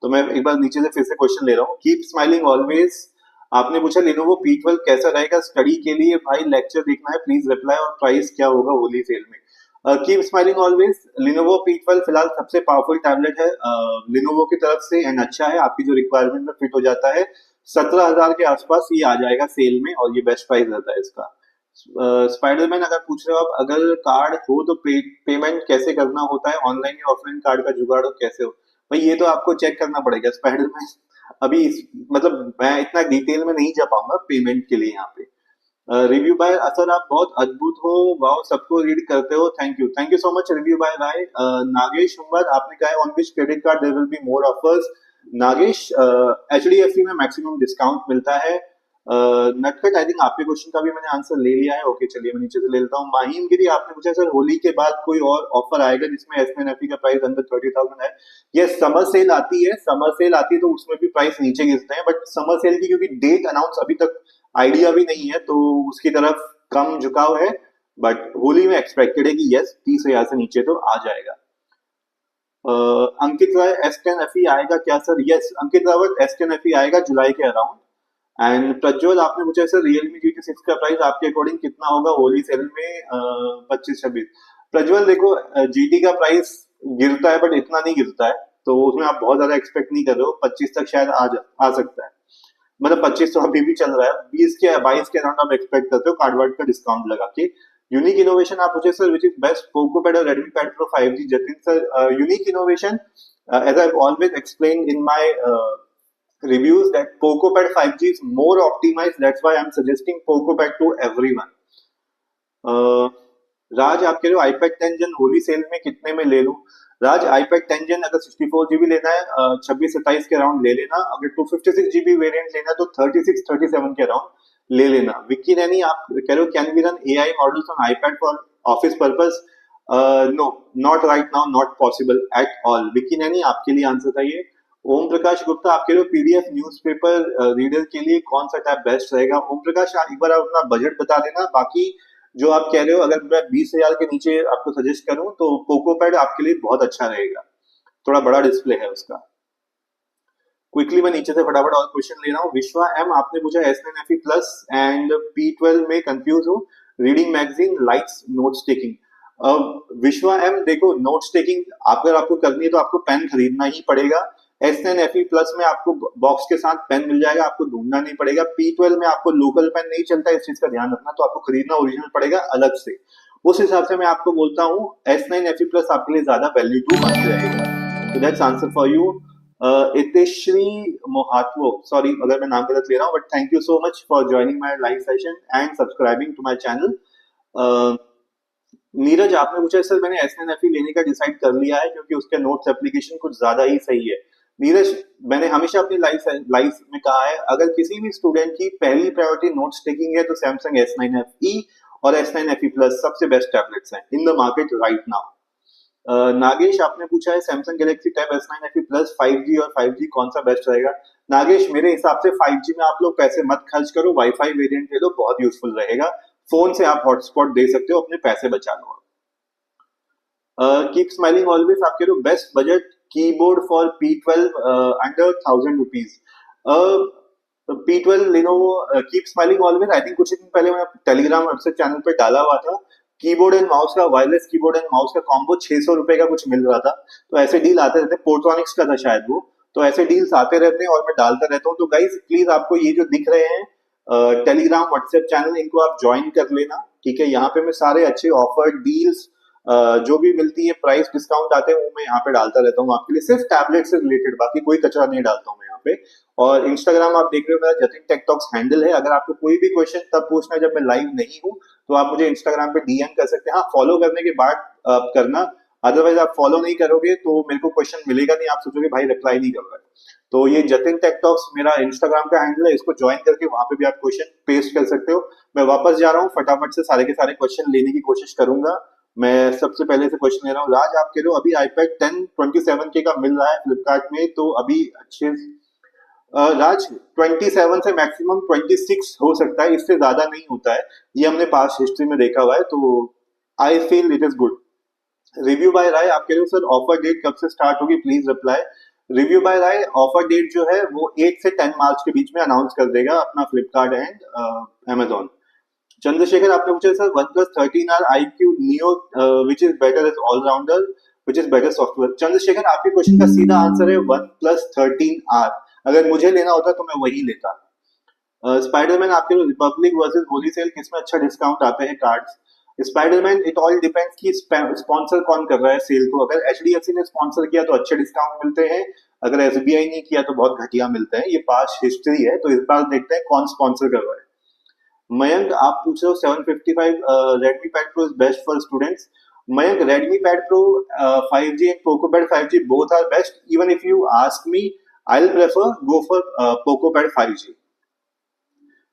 तो मैं एक बार नीचे से फिर से क्वेश्चन ले रहा हूँ। कीप स्माइलिंग ऑलवेज आपने पूछा Lenovo P12 कैसा रहेगा स्टडी के लिए, भाई लेक्चर देखना है, प्लीज रिप्लाई, और प्राइस क्या होगा होली सेल में। Keep smiling always, Lenovo P12 फिलहाल सबसे पावरफुल टैबलेट है Lenovo की तरफ से, एंड अच्छा है, आपकी जो रिक्वायरमेंट में फिट हो जाता है। 17,000 के आसपास ये आ जाएगा सेल में, और ये बेस्ट प्राइस रहता है इसका। स्पाइडरमैन अगर पूछ रहे हो आप, अगर कार्ड हो तो पेमेंट कैसे करना होता है, ऑनलाइन या ऑफलाइन कार्ड का जुगाड़ हो कैसे हो, भाई ये तो आपको चेक करना पड़ेगा स्पाइडरमैन। अभी मतलब मैं इतना डिटेल में नहीं जा पाऊंगा पेमेंट के लिए यहाँ पे। रिव्यू बाय असर, आप बहुत अद्भुत हो, वाओ, सबको रीड करते हो, thank you so much review by Rai. Nagesh Ummad आपने कहा है on which credit card there will be more offers. Nagesh, HDFC में मैक्सिमम डिस्काउंट मिलता है। नटखट, आई थिंक आपके क्वेश्चन का भी मैंने आंसर ले लिया है। ओके चलिए मैं नीचे से ले लेता हूँ। माहिम गिरी आपने पूछा सर होली के बाद कोई और ऑफर आएगा जिसमें S9 FE का प्राइस अंडर 30,000 है। ये समर सेल आती है, समर सेल आती है तो उसमें भी प्राइस नीचे गिरते हैं, बट समर सेल की क्योंकि डेट अनाउंस अभी तक आइडिया भी नहीं है, तो उसकी तरफ कम झुकाव है, बट होली में एक्सपेक्टेड है कि यस 30,000 से नीचे तो आ जाएगा। अंकित राय S10 FE आएगा क्या सर? यस अंकित रावत, S10 FE आएगा जुलाई के अराउंड। एंड प्रज्वल आपने पूछा सर Realme GT6 का प्राइस आपके अकॉर्डिंग कितना होगा होली सेल में 25-26? प्रज्वल देखो GT का प्राइस गिरता है बट इतना नहीं गिरता है, तो उसमें आप बहुत ज्यादा एक्सपेक्ट नहीं कर रहे हो। 25 तक शायद आ सकता है, मतलब 25 तो अभी भी चल रहा है, 20 के 22 के अराउंड आप एक्सपेक्ट करते हो कार्ड वार्ड का डिस्काउंट लगा के। यूनिक इनोवेशन आप पूछे sir which is best Poco pad और Redmi pad pro 5G? Jatin sir, unique innovation as I always explain in my reviews that Poco Pad 5G is more optimized. That's why I'm suggesting Poco Pad to everyone. राज आप कह रहे हो iPad 10 Gen Holi sale में कितने में ले लूं? राज iPad 10 Gen अगर 64 GB लेना है 26-27 के अराउंड ले लेना, अगर 256 GB वेरिएंट लेना है तो 36-37 के अराउंड। ले लेना। विक्की रैनी आप कह रहे हो can we run AI models on iPad for office purpose? No, not right now, not possible at all. Vicky Raini आपके लिए आंसर था ये। ओम प्रकाश गुप्ता आप कह रहे हो पीडीएफ न्यूज़पेपर रीडर के लिए कौन सा टैब बेस्ट रहेगा? ओम प्रकाश एक बार आप अपना बजट बता देना। बाकी जो आप कह रहे हो, अगर मैं 20,000 के नीचे आपको सजेस्ट करूं तो पोको पैड आपके लिए बहुत अच्छा रहेगा, थोड़ा बड़ा डिस्प्ले है उसका। क्विकली मैं नीचे से फटाफट और क्वेश्चन ले रहा हूँ। विश्वा एम आपने पूछा S9 FE plus and P12 में कंफ्यूज हूँ, reading magazine likes notes taking. विश्वा एम देखो, नोट्स टेकिंग अगर आपको करनी है तो आपको पेन खरीदना ही पड़ेगा। S9 FE प्लस में आपको बॉक्स के साथ पेन मिल जाएगा, आपको ढूंढना नहीं पड़ेगा। P12 में आपको लोकल पेन नहीं चलता, इस चीज का ध्यान रखना, तो आपको खरीदना ओरिजिनल पड़ेगा अलग से। उस हिसाब से मैं आपको बोलता हूँ S9 FE प्लस आपके लिए ज्यादा वैल्यू टू मनी रहेगा। So that's answer for you. Iteshree Mohatvo, sorry अगर मैं नाम गलत ले रहा हूँ, but thank you so much for joining my live session and subscribing to my channel. Neeraj आपने पूछा सर मैंने S9 FE लेने का डिसाइड कर लिया है क्योंकि उसके नोट्स एप्लीकेशन कुछ ज्यादा ही सही है। नीरज, मैंने हमेशा अपनी लाइफ में कहा है, अगर किसी भी स्टूडेंट की पहली प्रायोरिटी नोट्स टेकिंग है तो सैमसंग S9 FE और S9 FE प्लस सबसे बेस्ट टैबलेट्स हैं in the market right now. Nagesh आपने पूछा है Samsung Galaxy tab S9 FE plus 5G और 5G कौन सा बेस्ट रहेगा? नागेश मेरे हिसाब से 5G में आप लोग पैसे मत खर्च करो, वाईफाई वेरिएंट ले लो, बहुत यूजफुल रहेगा। फोन से आप हॉटस्पॉट दे सकते हो, अपने पैसे बचा लो। कीप स्माइलिंग ऑलवेज आप कह रहे हो best budget keyboard for P12 under 1,000 rupees. P12 Lenovo keep smiling always, I think कुछ दिन पहले मैं टेलीग्राम व्हाट्सएप चैनल पे डाला हुआ था। कीबोर्ड एंड माउस का, वायरलेस कीबोर्ड एंड माउस का कॉम्बो 600 रुपए का कुछ मिल रहा था। तो ऐसे डील आते रहते हैं, पोर्ट्रॉनिक्स का था शायद वो। तो ऐसे डील्स आते रहते हैं और मैं डालता रहता हूँ। तो गाइज प्लीज आपको ये जो दिख रहे हैं टेलीग्राम व्हाट्सएप चैनल, इनको आप ज्वाइन कर लेना, ठीक है। यहाँ पे मैं सारे अच्छे ऑफर डील्स जो भी मिलती है, प्राइस डिस्काउंट आते हैं, वो मैं यहाँ पे डालता रहता हूँ आपके लिए, सिर्फ टैबलेट से रिलेटेड, बाकी कोई कचरा नहीं डालता हूँ मैं यहाँ पे। और इंस्टाग्राम आप देख रहे हो मेरा जतिन टेक टॉक्स हैंडल है। अगर आपको कोई भी क्वेश्चन तब पूछना है जब मैं लाइव नहीं हूँ, तो आप मुझे इंस्टाग्राम पे डीएम कर सकते हैं। हाँ, फॉलो करने के बाद करना, अदरवाइज आप फॉलो नहीं करोगे तो मेरे को क्वेश्चन मिलेगा नहीं, आप सोचोगे भाई रिप्लाई नहीं कर रहा है। तो ये जतिन टेक टॉक्स मेरा इंस्टाग्राम का हैंडल है, इसको ज्वाइन करके वहां पे भी आप क्वेश्चन पेस्ट कर सकते हो। मैं वापस जा रहा हूँ, फटाफट से सारे के सारे क्वेश्चन लेने की कोशिश करूंगा। मैं सबसे पहले से क्वेश्चन ले रहा हूँ। राज आप कह रहे हो अभी iPad 10 27K का मिल रहा है फ्लिपकार्ट में, तो अभी अच्छे राज 27 से मैक्सिमम 26 हो सकता है, इससे ज्यादा नहीं होता है, ये हमने पास्ट हिस्ट्री में देखा हुआ है। तो I feel it is good. Review by Rai आप कह रहे हो सर ऑफर डेट कब से स्टार्ट होगी, please reply. Review by Rai offer date जो है वो 8 से 10 मार्च के बीच में अनाउंस कर देगा अपना फ्लिपकार्ट एंड अमेजोन। चंद्रशेखर आपने पूछा sir OnePlus 13R iQ Neo which is better as all rounder, which is better software। Chandrashekhar आपके क्वेश्चन का सीधा आंसर है OnePlus 13R। अगर मुझे लेना होता तो मैं वही लेता। स्पाइडरमैन आपके रिपब्लिक वर्सेस होली सेल किसमें अच्छा डिस्काउंट आते हैं cards? Spiderman it all depends कि स्पॉन्सर कौन कर रहा है सेल को। अगर HDFC ने स्पॉन्सर किया तो अच्छे डिस्काउंट मिलते हैं, अगर SBI ने किया तो बहुत घटिया मिलते हैं। ये पास्ट हिस्ट्री है, तो इस बार देखते हैं कौन स्पॉन्सर कर रहा है। मयंक आप पूछ रहे हो 755 Redmi Pad Pro is best for students। Mayank Redmi Pad Pro 5G and Poco Pad 5G both are best। Even if you ask me, I'll prefer go for Poco Pad 5G।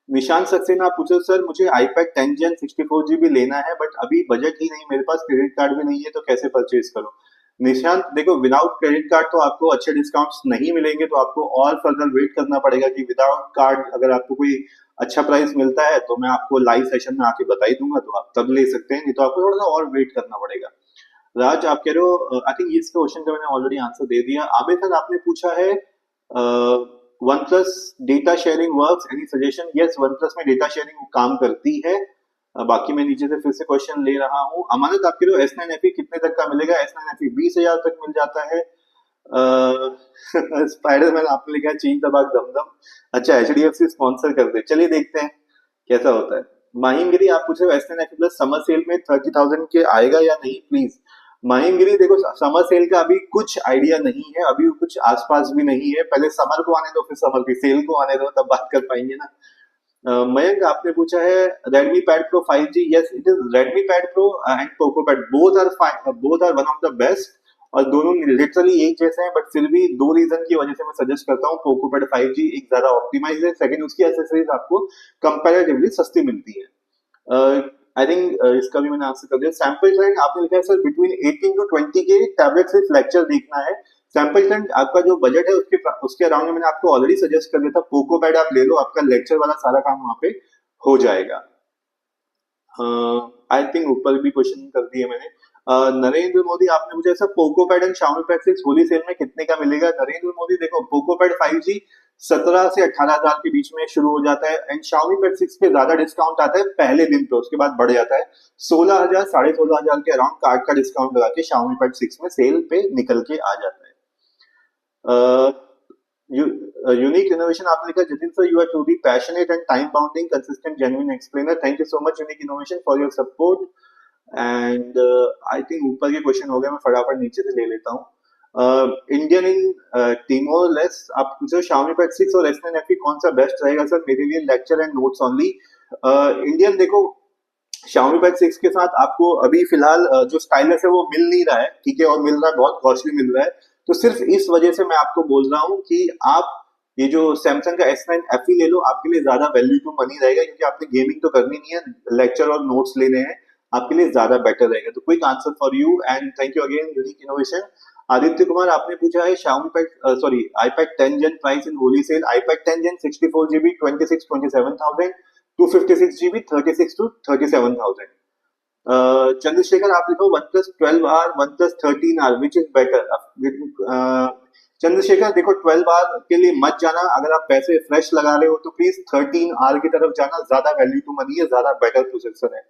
Nishant Saxena आप पूछ रहे हो सर मुझे iPad 10 Gen 64GB लेना है, but अभी budget ही नहीं, मेरे पास क्रेडिट कार्ड भी नहीं है, तो कैसे परचेज करूं? निशांत देखो, विदाउट क्रेडिट कार्ड तो आपको अच्छे डिस्काउंट्स नहीं मिलेंगे, तो आपको और फर्दर वेट करना पड़ेगा कि विदाउट कार्ड अगर आपको कोई अच्छा प्राइस मिलता है तो मैं आपको लाइव सेशन में आके बता ही दूंगा, तो आप तब ले सकते हैं, नहीं तो आपको थोड़ा सा और वेट करना पड़ेगा। राज आप कह रहे हो आई थिंक इस क्वेश्चन का मैंने ऑलरेडी आंसर दे दिया। आमिर सर आपने पूछा है one plus data sharing works, any suggestion? Yes, one plus में डेटा शेयरिंग काम करती है। बाकी मैं नीचे से फिर से क्वेश्चन ले रहा हूँ। अमानत आप कह रहे हो S9 FE कितने तक का मिलेगा? S9 FE 20,000 तक मिल जाता है। स्पाइडरमैन आपने लिखा है चीन दबाक दमदम। अच्छा, HDFC स्पॉन्सर कर दे, चलिए देखते हैं कैसा होता है। माहिमगिरी आप पूछ रहे हो S9 FE plus summer sale में 30,000 के आएगा या नहीं? प्लीज माहिमगिरी देखो, समर सेल का अभी कुछ आइडिया नहीं है, अभी कुछ आसपास भी नहीं है, पहले समर को आने दो, फिर समर की सेल को आने दो, तब बात कर पाएंगे ना। मयंक आपने पूछा है Redmi Pad Pro 5G। yes, it is Redmi Pad Pro and Poco Pad, both are fine, both are one of the best और दोनों लिटरली एक जैसे हैं, बट फिर भी दो रीजन की वजह से मैं सजेस्ट करता हूँ पोको पैड 5G। एक ज्यादा ऑप्टिमाइज है, सेकंड उसकी एसेसरीज आपको कंपैरेटिवली सस्ती मिलती है। आई थिंक इसका भी मैंने आंसर कर दिया। सैंपल ट्रेंड आपने लिखा है सर बिटवीन 18 टू 20 के टैबलेट सिर्फ लेक्चर देखना है। सैंपल ट्रेंड आपका जो बजट है उसके अराउंड में मैंने आपको ऑलरेडी सजेस्ट कर दिया था, पोको पैड आप ले लो, आपका लेक्चर वाला सारा काम वहां पे हो जाएगा। आई थिंक ऊपर भी क्वेश्चन कर दिए मैंने। नरेंद्र मोदी आपने मुझे ऐसा Poco pad and Xiaomi pad 6 Holi sale में कितने का मिलेगा? नरेंद्र मोदी देखो, पोको पैड 5G 17 से 18,000 के बीच में शुरू हो जाता है, एंड शाओमी पैड 6 पे ज्यादा डिस्काउंट आता है पहले दिन पे, उसके बाद बढ़ जाता है 16,000 16,500 के अराउंड कार्ड का डिस्काउंट लगा के शाओमी पैड 6 में सेल पे निकल के आ जाता है। यूनिक इनोवेशन आपने लिखा, Jatin sir you are truly passionate and time bounding consistent genuine explainer, thank you so much unique innovation for your support. And I think ऊपर के क्वेश्चन हो गए, मैं फटाफट नीचे से ले लेता हूँ। इंडियन इन टीमोर लेस आप पूछो Xiaomi Pad 6 और S9 FE कौन सा बेस्ट रहेगा सर मेरे लिए, lecture and notes only. Indian देखो, Xiaomi Pad 6 के साथ आपको अभी फिलहाल जो स्टाइलस है वो मिल नहीं रहा है, ठीक है, और मिल रहा है बहुत कॉस्टली मिल रहा है, तो सिर्फ इस वजह से मैं आपको बोल रहा हूँ कि आप ये जो सैमसंग का S9 FE ले लो, आपके लिए ज्यादा वैल्यू टू मनी रहेगा, क्योंकि आपने गेमिंग तो करनी नहीं है, लेक्चर और नोट्स लेने हैं, आपके लिए ज्यादा बेटर रहेगा। तो quick answer for you and thank you again unique innovation. Aditya Kumar आपने पूछा है Xiaomi Pad sorry iPad 10 Gen price in Holi sale. iPad 10 Gen 64GB 26-27,000, 256GB 36 to 37,000। Chandrashekhar आप लिखो one plus 12R one plus 13R is इज बेटर। चंद्रशेखर देखो 12R के लिए मत जाना, अगर आप पैसे फ्रेश लगा रहे हो तो प्लीज 13R की तरफ जाना, ज्यादा वैल्यू टू मनी है, ज्यादा बेटर प्रोसेसर है।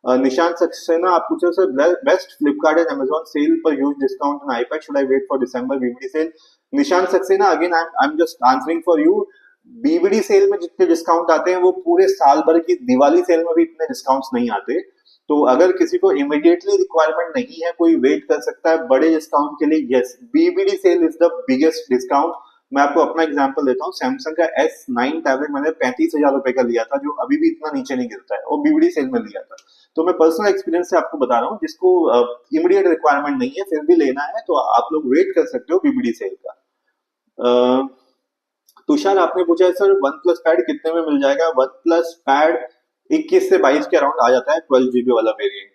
निशांत सक्सेना आप पूछो sir best Flipkart and Amazon sale पर huge discount on iPad, should I wait for December BBD sale? Nishant Saxena again I am just answering for you. BBD sale में जितने discount आते हैं वो पूरे साल भर की दिवाली सेल में भी इतने डिस्काउंट्स नहीं आते, तो अगर किसी को इमीडिएटली रिक्वायरमेंट नहीं है, कोई वेट कर सकता है बड़े डिस्काउंट के लिए, yes BBD sale is the biggest discount. मैं आपको अपना एग्जांपल देता हूँ, सैमसंग का S9 टैबलेट मैंने 35,000 रुपए का लिया था, जो अभी भी इतना नीचे नहीं गिरता है, और बीबीडी सेल में लिया था। तो मैं पर्सनल एक्सपीरियंस से आपको बता रहा हूँ, जिसको इमीडिएट रिक्वायरमेंट नहीं है फिर भी लेना है, तो आप लोग वेट कर सकते हो बीबीडी सेल का। तुषार आपने पूछा है सर वन प्लस पैड कितने में मिल जाएगा? वन प्लस पैड 21 से 22 के अराउंड आ जाता है, 12GB वाला वेरिएंट।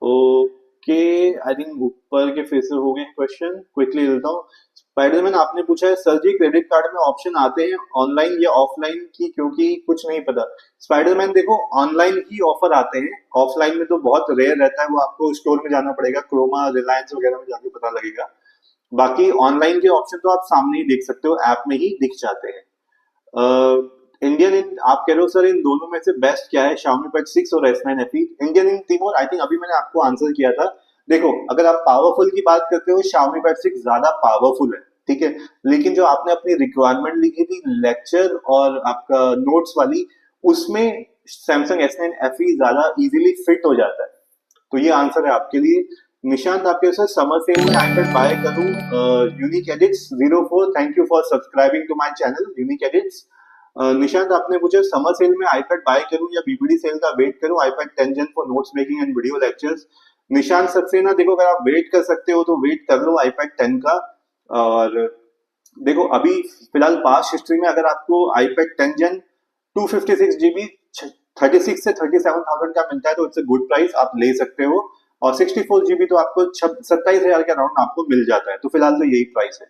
ओके, आई थिंक ऊपर के फिर से हो गए क्वेश्चन, क्विकली लेता हूँ। स्पाइडरमैन आपने पूछा है सर जी क्रेडिट कार्ड में ऑप्शन आते हैं ऑनलाइन या ऑफलाइन की, क्योंकि कुछ नहीं पता। स्पाइडरमैन देखो ऑनलाइन ही ऑफर आते हैं, ऑफलाइन में तो बहुत रेयर रहता है, वो आपको स्टोर में जाना पड़ेगा, क्रोमा रिलायंस वगैरह में जाके पता लगेगा। बाकी ऑनलाइन के ऑप्शन तो आप सामने ही देख सकते हो, ऐप में ही दिख जाते हैं। इंडियन इन आप कह रहे हो सर इन दोनों में से बेस्ट क्या है, Xiaomi Pad 6 और S9 FE? Indian in Timor I think अभी मैंने आपको आंसर किया था। देखो अगर आप पावरफुल की बात करते हो Xiaomi Pad 6 ज्यादा पावरफुल है, ठीक है, लेकिन जो आपने अपनी रिक्वायरमेंट लिखी थी लेक्चर और आपका नोट्स वाली, उसमें सैमसंग S9 FE ज्यादा इजीली फिट हो जाता है, तो ये आंसर है आपके लिए। निशांत आपके साथ समर सेल में आईपैड बाय करूं? Unique edits 04 thank you for subscribing to my channel unique edits. Nishant आपने पूछा समर सेल में आईपैड बाय करूं या बीबीडी सेल का वेट करूं, iPad 10 Gen for notes making and video lectures? Nishant Saxena देखो अगर आप वेट कर सकते हो तो वेट कर लो iPad 10 का। और देखो अभी फिलहाल पास्ट हिस्ट्री में अगर आपको iPad 10 Gen 256GB 36 से 37,000 का मिलता है तो इट्स अ गुड प्राइस, आप ले सकते हो, और 64GB तो आपको 27,000 के अराउंड आपको मिल जाता है, तो फिलहाल तो यही प्राइस है।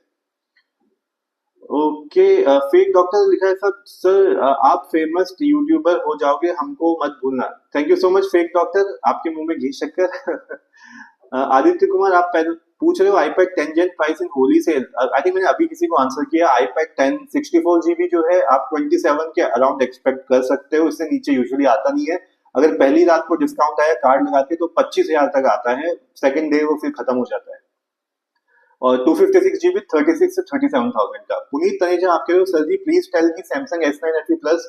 ओके, फेक डॉक्टर लिखा है सर आप फेमस यूट्यूबर हो जाओगे, हमको मत भूलना। Thank you so much fake doctor, आपके मुंह में घी शक्कर। आदित्य कुमार आप पूछ रहे हो iPad 10 Gen price in Holi sale, I think मैंने अभी किसी को आंसर किया। iPad 10 64GB जो है आप 27 के अराउंड एक्सपेक्ट कर सकते हो, इससे नीचे यूजुअली आता नहीं है। अगर पहली रात को डिस्काउंट आया कार्ड लगा के तो 25,000 तक आता है, सेकंड डे वो फिर खत्म हो जाता है। और 256GB 36 से 37,000 का। पुनीत तनेजा आप कह रहे हो sir ji please tell me Samsung S9 FE plus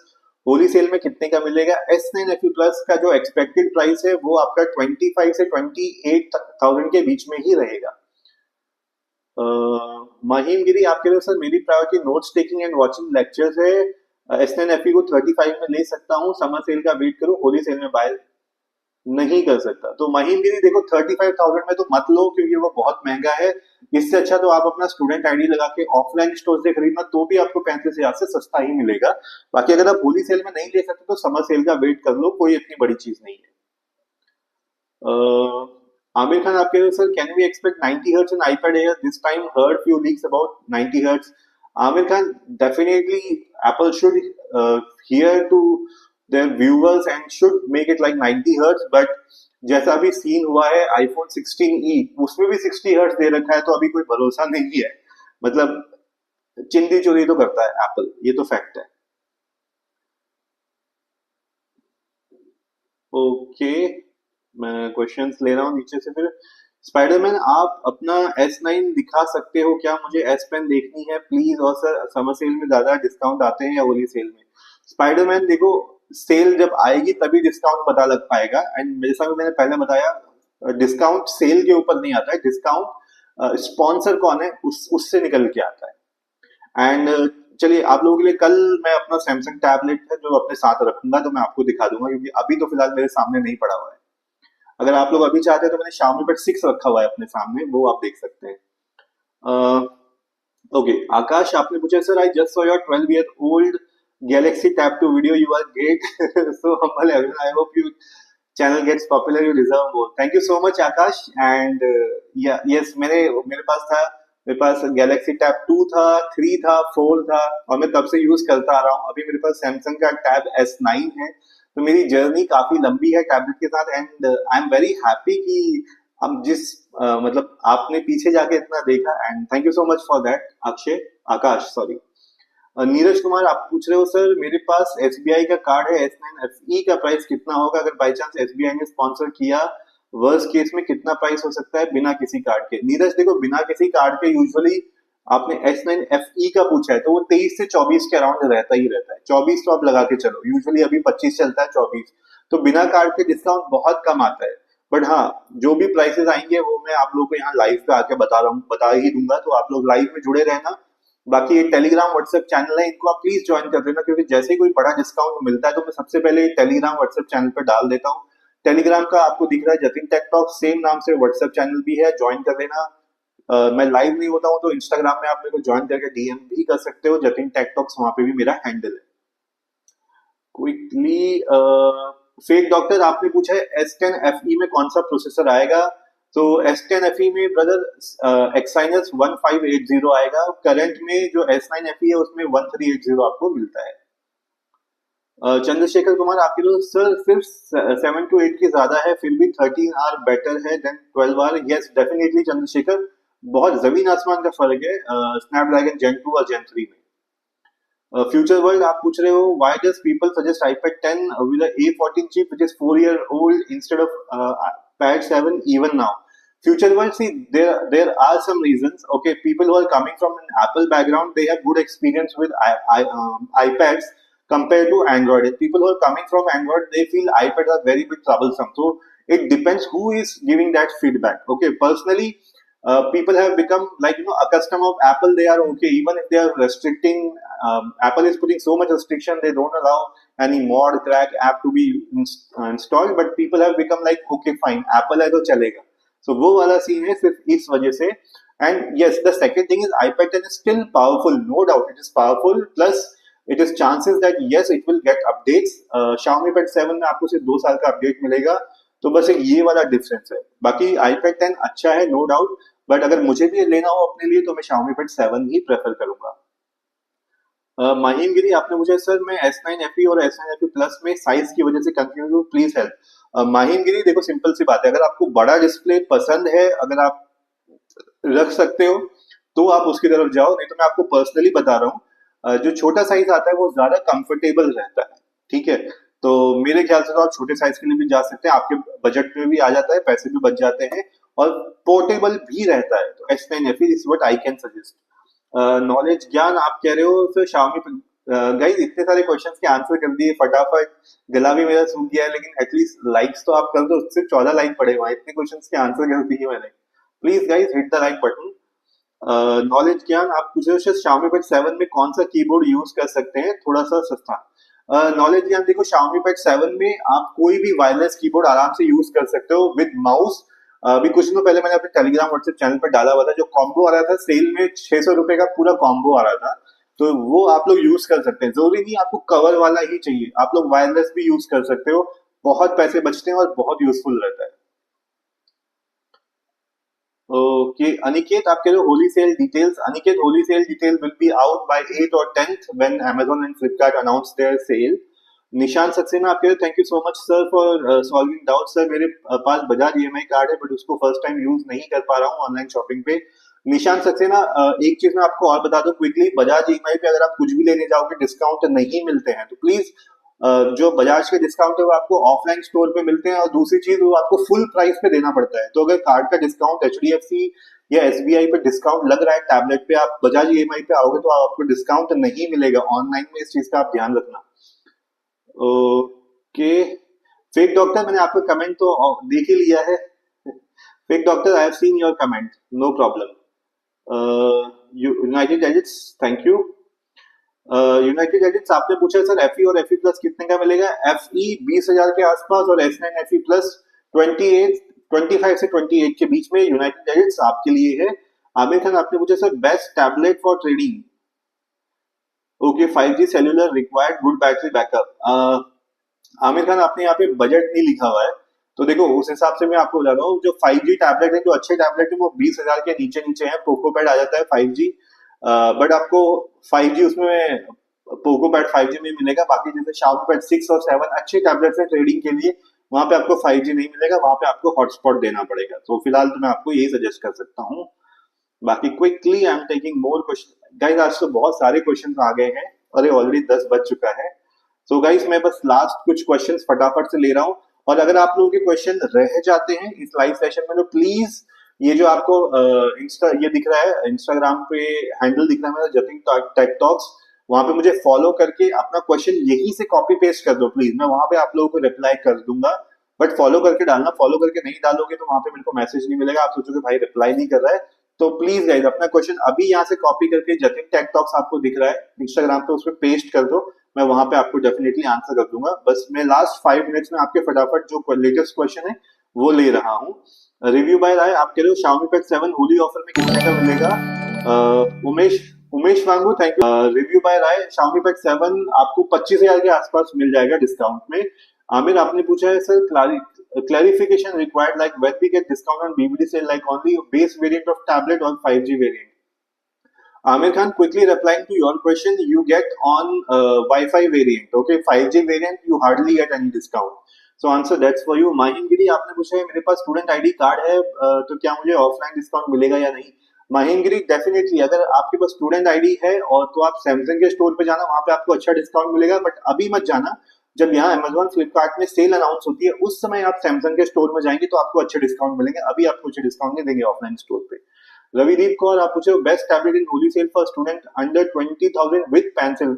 Holi sale में कितने का मिलेगा? S9 FE प्लस का जो एक्सपेक्टेड प्राइस है वो आपका 25 से 28,000 के बीच में ही रहेगा। महिम गिरी आप कह रहे हो सर मेरी priority notes taking and watching lectures है, S9 FE को 35 में ले सकता हूँ, समर सेल का वेट करूँ होली सेल में बाय? नहीं कर सकता। तो महिंद्री देखो 35,000 में तो मत लो, क्योंकि वो बहुत महंगा है। इससे अच्छा तो आप अपना स्टूडेंट आईडी लगा के ऑफलाइन स्टोर से खरीदना, तो भी आपको 35,000 से सस्ता ही मिलेगा। बाकी अगर आप होली सेल में नहीं ले सकते तो समर सेल का वेट कर लो, कोई इतनी बड़ी चीज नहीं है। आमिर खान आपके sir, can we expect 90 hertz in iPad Air? This time heard few leaks about 90 hertz. Aamir Khan, definitely Apple should hear to their viewers and should make it like 90 hertz, but जैसा अभी सीन हुआ है iPhone 16e, उसमें भी 60 hertz दे रखा है, तो अभी कोई भरोसा नहीं है। मतलब चिंदी चोरी तो करता है एप्पल, ये तो फैक्ट है। ओके, मैं क्वेश्चंस ले रहा हूँ नीचे से फिर। स्पाइडरमैन, आप अपना S9 दिखा सकते हो क्या? मुझे एस पेन देखनी है प्लीज। और सर, समर सेल में ज्यादा डिस्काउंट आते हैं या होली सेल में? स्पाइडरमैन देखो, सेल जब आएगी तभी डिस्काउंट पता लग पाएगा। एंड मेरे साथ मैंने पहले बताया, डिस्काउंट सेल के ऊपर नहीं आता है, डिस्काउंट स्पॉन्सर कौन है उससे निकल के आता है। एंड चलिए, आप लोगों के लिए कल मैं अपना सैमसंग टैबलेट है जो अपने साथ रखूंगा, तो मैं आपको दिखा दूंगा, क्योंकि अभी तो फिलहाल मेरे सामने नहीं पड़ा हुआ है। अगर आप लोग अभी चाहते हैं तो मैंने Xiaomi Bud 6 रखा हुआ है अपने सामने, वो आप देख सकते हैं। ओके, आकाश आपने पूछा, sir I just saw your 12-year-old Galaxy Tab 2 video, you are great. So humble, everyone. I hope you channel gets popular, you deserve more. Thank you so much Akash. And yes, मैंने मेरे पास था, मेरे पास Galaxy Tab 2 था, 3 था, 4 था, और मैं तब से यूज करता आ रहा हूँ। अभी मेरे पास Samsung का Tab S9 है। तो मेरी जर्नी काफी लंबी है टैबलेट के साथ, and I am very happy कि हम जिस मतलब आपने पीछे जाके इतना देखा, and thank you so much for that Akshay, Akash sorry. Neeraj Kumar आप पूछ रहे हो, सर मेरे पास एसबीआई का कार्ड है S9 FE, का प्राइस कितना होगा अगर बाई चांस एसबीआई ने स्पॉन्सर किया? वर्स्ट केस में कितना प्राइस हो सकता है बिना किसी कार्ड के? नीरज देखो, बिना किसी कार्ड के यूजुअली, आपने S9 FE का पूछा है तो वो 23 से 24 के अराउंड रहता ही रहता है। 24 तो आप लगा के चलो, यूजुअली अभी 25 चलता है, 24 तो बिना कार्ड के डिस्काउंट बहुत कम आता है। बट हाँ, जो भी प्राइसेस आएंगे वो मैं आप लोगों को यहाँ लाइव पे आके बता रहा हूँ, बता ही दूंगा, तो आप लोग लाइव में जुड़े रहना। बाकी ये टेलीग्राम व्हाट्सएप चैनल है, इनको आप प्लीज ज्वाइन कर देना, क्योंकि जैसे ही कोई बड़ा डिस्काउंट मिलता है तो मैं सबसे पहले टेलीग्राम व्हाट्सएप चैनल पर डाल देता हूँ। टेलीग्राम का आपको दिख रहा है जतिन टेक टॉक, सेम नाम से व्हाट्सएप चैनल भी है, ज्वाइन कर लेना। मैं लाइव नहीं होता हूँ तो इंस्टाग्राम में आप मेरे को ज्वाइन करके डीएम भी कर सकते हो, जतिन टेक टॉक्स, वहां पे भी मेरा हैंडल है। क्विकली, फेक डॉक्टर आपने पूछा है S10 FE में कौन सा प्रोसेसर आएगा? तो S10 FE में ब्रदर एक्साइनस 1580 आएगा। करंट में जो S9 FE है उसमें 1380 आपको मिलता है। चंद्रशेखर कुमार आपके लोग, सर सिर्फ 7 to 8 की ज्यादा है, फिर भी 13 आर बेटर है then 12 R. Yes definitely Chandrashekhar, बहुत जमीन आसमान का फर्क है स्नैपड्रैगन Gen 2 और Gen 3 में। फ्यूचर वर्ल्ड आप पूछ रहे हो, why does people suggest iPad 10 with a A14 chip which is 4 year old instead of Pad 7 even now? Future world, see, there are some reasons. Okay, people who are coming from an Apple background, they have good experience with iPads compared to Android. And people who are coming from Android, they feel iPads are very bit troublesome. So it depends who is giving that feedback. Okay, personally, people have become like accustomed of Apple. They are okay even if they are restricting. Apple is putting so much restriction, they don't allow any mod crack app to be installed, but people have become like okay fine, Apple है तो चलेगा। So वो वाला scene है सिर्फ इस वजह से। And yes, the second thing is iPad 10 is still powerful, no doubt it is powerful, plus it is chances that yes it will get updates। Xiaomi Pad 7 में आपको सिर्फ 2 साल का अपडेट मिलेगा, तो बस एक ये वाला डिफरेंस है। बाकी iPad 10 अच्छा है, नो डाउट, बट अगर मुझे भी लेना हो अपने लिए तो मैं Xiaomi Pad 7 ही प्रेफर करूंगा। माहिम गिरी आपने मुझे, सर मैं S9 FE और S9 FE प्लस में साइज की वजह से कंफ्यूज हूँ, प्लीज हेल्प। माहिम गिरी देखो, सिंपल सी बात है, अगर आपको बड़ा डिस्प्ले पसंद है, अगर आप रख सकते हो तो आप उसकी तरफ जाओ, नहीं तो मैं आपको पर्सनली बता रहा हूँ, जो छोटा साइज आता है वो ज्यादा कंफर्टेबल रहता है। ठीक है, तो मेरे ख्याल से तो आप छोटे साइज के लिए भी जा सकते हैं, आपके बजट में भी आ जाता है, पैसे भी बच जाते हैं, और पोर्टेबल भी रहता है। तो S9 FE is what I can suggest. Knowledge ज्ञान आप कह रहे हो सर Xiaomi, गाइस इतने सारे क्वेश्चंस के आंसर कर दिए फटाफट, गला भी मेरा सूख गया है, लेकिन एटलीस्ट लाइक्स तो आप कर दो, सिर्फ 14 लाइक पड़े हुए हैं, इतने क्वेश्चंस के आंसर कर दिए मैंने। Please guys hit the like button. Knowledge ज्ञान आप पूछ रहे हो Xiaomi Pad 7 में कौन सा कीबोर्ड यूज कर सकते हैं थोड़ा सा सस्ता? नॉलेज ज्ञान देखो, Xiaomi Pad 7 में आप कोई भी वायरलेस कीबोर्ड आराम से यूज कर सकते हो विद माउस। अभी कुछ दिनों पहले मैंने अपने टेलीग्राम व्हाट्सएप चैनल पर डाला हुआ था, जो कॉम्बो आ रहा था सेल में, 600 रुपए का पूरा कॉम्बो आ रहा था। तो वो आप लोग यूज कर सकते हैं, जरूरी नहीं आपको कवर वाला ही चाहिए, आप लोग वायरलेस भी यूज कर सकते हो। बहुत पैसे बचते हैं और बहुत यूजफुल रहता है। ओके अनिकेत, आप कह रहे हो Holi sale details. Aniket, Holi sale detail will be out by 8 और 10th when Amazon and Flipkart announce their sale. Nishan Saxena, आप कह रहे हो thank you so much sir for solving doubt. Sir मेरे पास बजाज ईएमआई कार्ड है, बट उसको फर्स्ट टाइम यूज नहीं कर पा रहा हूँ ऑनलाइन शॉपिंग पे। निशान सक्सेना, एक चीज मैं आपको और बता दूं क्विकली, बजाज ईएमआई पे अगर आप कुछ भी लेने जाओगे डिस्काउंट नहीं मिलते हैं, तो प्लीज जो बजाज के डिस्काउंट है वो आपको ऑफलाइन स्टोर पे मिलते हैं, और दूसरी चीज वो आपको फुल प्राइस पे देना पड़ता है। तो अगर कार्ड का डिस्काउंट एचडीएफसी या एसबीआई पे डिस्काउंट लग रहा है टैबलेट पे, आप बजाज ईएमआई पे आओगे तो आपको डिस्काउंट नहीं मिलेगा ऑनलाइन में, इस चीज का आप ध्यान रखना। ओके फेक डॉक्टर, मैंने आपका कमेंट तो देख ही लिया है। Fake doctor, I have seen your comment, no problem. United edits, thank you. United edits, आपने पूछा सर एफई और एफई प्लस कितने का मिलेगा। एफई 20,000 के आसपास और एस9 एफई प्लस 28 25 से 28 के बीच में यूनाइटेड एडिट्स आपके लिए है। आमिर खान, आपने पूछा sir best tablet for trading. Okay 5G cellular required good battery backup. Aamir Khan, आपने यहाँ पे बजट नहीं लिखा हुआ है, तो देखो उस हिसाब से मैं आपको बता रहा हूँ, जो 5G टैबलेट है, जो अच्छे टैबलेट है, वो 20,000 के नीचे नीचे है। पोको पैड आ जाता है 5G, बट आपको 5G उसमें पोको पैड 5G में मिलेगा। बाकी जैसे Xiaomi पैड 6 और 7 अच्छे टैबलेट्स हैं ट्रेडिंग के लिए, वहां पे आपको 5G नहीं मिलेगा, वहां पे आपको हॉटस्पॉट देना पड़ेगा। तो फिलहाल तो मैं आपको यही सजेस्ट कर सकता हूँ। बाकी quickly I am taking more question guys, आज तो बहुत सारे क्वेश्चंस आ गए हैं, अरे ऑलरेडी 10 बज चुका है। सो गाइस मैं बस लास्ट कुछ क्वेश्चंस फटाफट से ले रहा हूँ, और अगर आप लोगों के क्वेश्चन रह जाते हैं इस लाइव सेशन में, तो प्लीज ये जो आपको इंस्टा ये दिख रहा है, इंस्टाग्राम पे हैंडल दिख रहा है मेरा, जतिन टेक टॉक्स, वहां पे मुझे फॉलो करके अपना क्वेश्चन यहीं से कॉपी पेस्ट कर दो प्लीज, मैं वहां पे आप लोगों को रिप्लाई कर दूंगा। बट फॉलो करके डालना, फॉलो करके नहीं डालोगे तो वहां पे मेरे को मैसेज नहीं मिलेगा, आप सोचोगे भाई रिप्लाई नहीं कर रहा है। तो प्लीज गाइज अपना क्वेश्चन अभी यहाँ से कॉपी करके, जतिन टेक टॉक्स आपको दिख रहा है इंस्टाग्राम पे, उसमें पेस्ट कर दो, मैं वहां पे आपको डेफिनेटली आंसर कर दूंगा। बस मैं लास्ट 5 मिनट्स में आपके फटाफट जो लेटेस्ट क्वेश्चन है वो ले रहा हूँ। रिव्यू बाय राय, आप कह रहे हो Xiaomi Pad 7 होली ऑफर में कितने का मिलेगा। Umesh Umesh Wangu, thank you. Review by Rai, Xiaomi Pad 7 आपको 25,000 के आसपास मिल जाएगा डिस्काउंट में। आमिर, आपने पूछा है sir clarification required, like when we get discount on BBD sale, like only base variant of tablet or 5G variant. Amir Khan, quickly replying to your question, you get on Wi-Fi variant, okay? 5G variant, you hardly get any discount. So answer that's for you. Mahin Giri, आपने पूछा है मेरे पास student ID card है, तो क्या मुझे offline discount मिलेगा या नहीं। माहिन गिरी, डेफिनेटली अगर आपके पास स्टूडेंट आईडी है और तो आप सैमसंग के स्टोर पे जाना, वहां पे आपको अच्छा डिस्काउंट मिलेगा, बट अभी मत जाना। जब यहाँ Amazon फ्लिपकार्ट में सेल अनाउंस होती है उस समय आप सैमसंग के स्टोर में जाएंगे तो आपको अच्छे डिस्काउंट मिलेंगे, अभी आपको अच्छे डिस्काउंट नहीं देंगे ऑफलाइन स्टोर पे। रविदीप कौर, आप पूछे best tablet in Holi sale for student under 20,000 with pencil.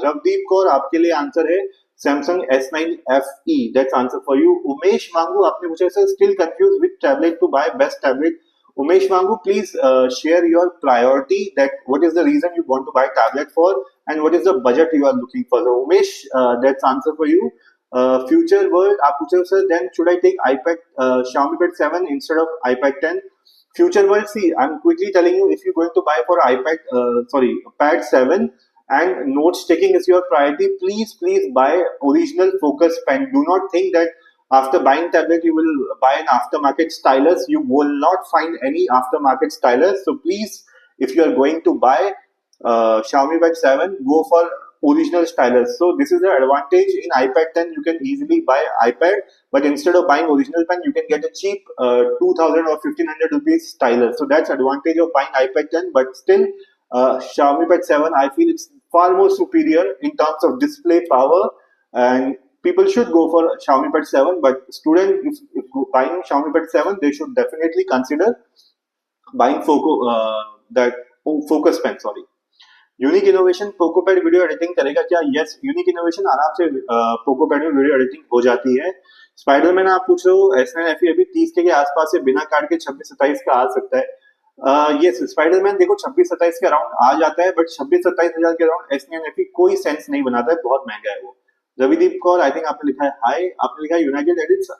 Ravdeep Kaur, आपके लिए आंसर है Samsung S9 FE, that's answer for you. Umesh Wangu, आपने पूछा sir still confuse with tablet to buy best tablet. Umesh Wangu, please share your priority, that what is the reason you want to buy tablet for and what is the budget you are looking for. So Umesh, that's answer for you. Future world, आप पूछे sir then should I take iPad Xiaomi Pad 7 instead of iPad 10. Future world, see, I'm quickly telling you, if you're going to buy for iPad Pad 7 and notes taking is your priority, please buy original Focus pen. Do not think that after buying tablet you will buy an aftermarket stylus. You will not find any aftermarket stylus. So please, if you are going to buy Xiaomi Pad 7, go for original stylus. So this is the advantage in iPad 10. You can easily buy iPad, but instead of buying original pen, you can get a cheap 2,000 or 1,500 rupees stylus. So that's advantage of buying iPad 10. But still, Xiaomi Pad 7, I feel it's far more superior in terms of display power, and people should go for Xiaomi Pad 7. But student, if buying Xiaomi Pad 7, they should definitely consider buying Focus pen. Sorry. Unique innovation Poco pad video editing करेगा क्या। Yes, unique innovation आराम से Poco pad में video editing हो जाती है। Spiderman, आप पूछ रहे हो S9 FE अभी 30 के आसपास से बिना कार्ड के 26-27 का आ सकता है। यस, स्पाइडरमैन देखो 26-27 के अराउंड आ जाता है, बट 26-27 हजार के अराउंड S9 FE कोई सेंस नहीं बनाता है, बहुत महंगा है वो। रविदीप कौर, आई थिंक आपने लिखा है हाय, आपने लिखा है यूनाइटेड एडिट्स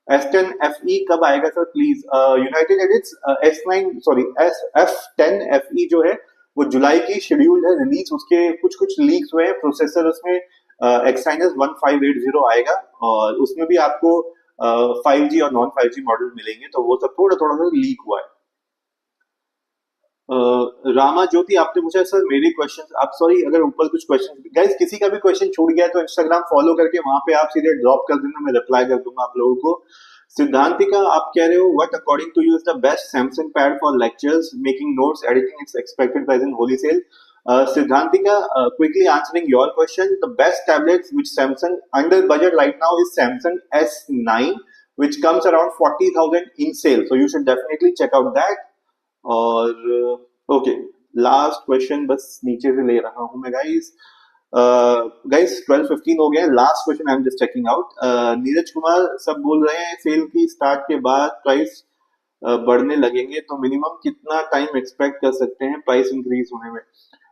S10 FE कब आएगा sir please? United edits S9 sorry F10 FE जो है वो जुलाई की शेड्यूल है रिलीज, उसके कुछ कुछ लीक्स हुए हैं, प्रोसेसर उसमें Exynos 1580 आएगा और उसमें भी आपको 5G और नॉन 5G मॉडल मिलेंगे, तो वो सब थोड़ा थोड़ा सा लीक हुआ है। रामा ज्योति आपने पूछा सर मेरे क्वेश्चन, आप सॉरी अगर ऊपर कुछ क्वेश्चन गाइस किसी का भी क्वेश्चन छूट गया है तो इंस्टाग्राम फॉलो करके वहां पे आप सीधे ड्रॉप कर देना, मैं रिप्लाई कर दूंगा आप लोगों को। सिद्धांतिका आप कह रहे हो what according to you is the best Samsung pad for lectures making notes editing its expected price in Holi sale? Siddhantika, quickly answering your question, the best tablets which Samsung under budget right now is Samsung S9, which comes around 40,000 in sale. So you should definitely check out that. और okay, last question बस नीचे से ले रहा हूं मैं guys. Guys 12:15 हो गए, last question I am just checking out. Neeraj Kumar सब बोल रहे हैं सेल की स्टार्ट के बाद प्राइस बढ़ने लगेंगे, तो मिनिमम कितना टाइम एक्सपेक्ट कर सकते हैं प्राइस इंक्रीज होने में?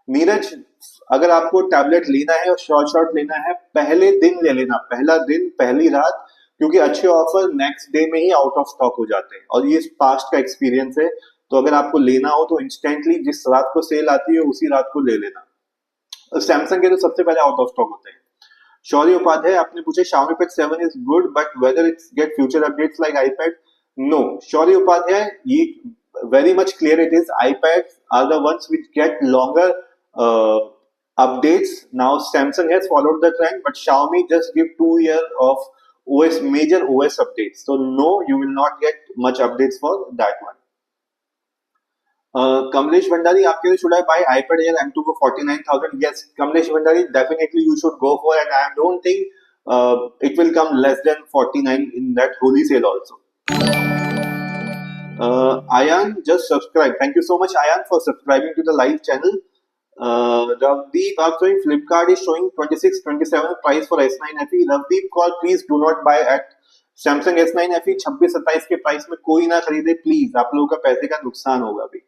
नीरज, अगर आपको टैबलेट लेना है और शॉर्ट लेना है, पहले दिन ले लेना, पहला दिन पहली रात, क्योंकि अच्छे ऑफर नेक्स्ट डे में ही आउट ऑफ स्टॉक हो जाते हैं और ये पास्ट का एक्सपीरियंस है। तो अगर आपको लेना हो तो इंस्टेंटली जिस रात को सेल आती है उसी रात को ले लेना। सैमसंग के तो सबसे पहले आउट ऑफ स्टॉक होते हैं। शौर्य उपाध्याय आपने पूछे Xiaomi Pad 7 is good but whether it's get future updates like iPad? No, शौर्य उपाध्याय, ये very much clear it is iPads are the ones which get longer updates. Now Samsung has followed the trend but Xiaomi just give 2 years of major OS updates, so no, you will not get much updates for that one. Kamlesh Bhandari आपके लिए should I buy iPad Air M2 for 49,000? Yes, Kamlesh Bhandari, definitely you should go for, and I don't think it will come less than 49 in that holy sale also. Ayan just subscribe. Thank you so much Ayan for subscribing to the live channel. Ravdeep, आप showing Flipkart is showing 26-27 price for S9 FE. Ravdeep call, please do not buy at Samsung S9 FE 26-27 के price में कोई ना खरीदे please, आप लोगों का पैसे का नुकसान होगा अभी।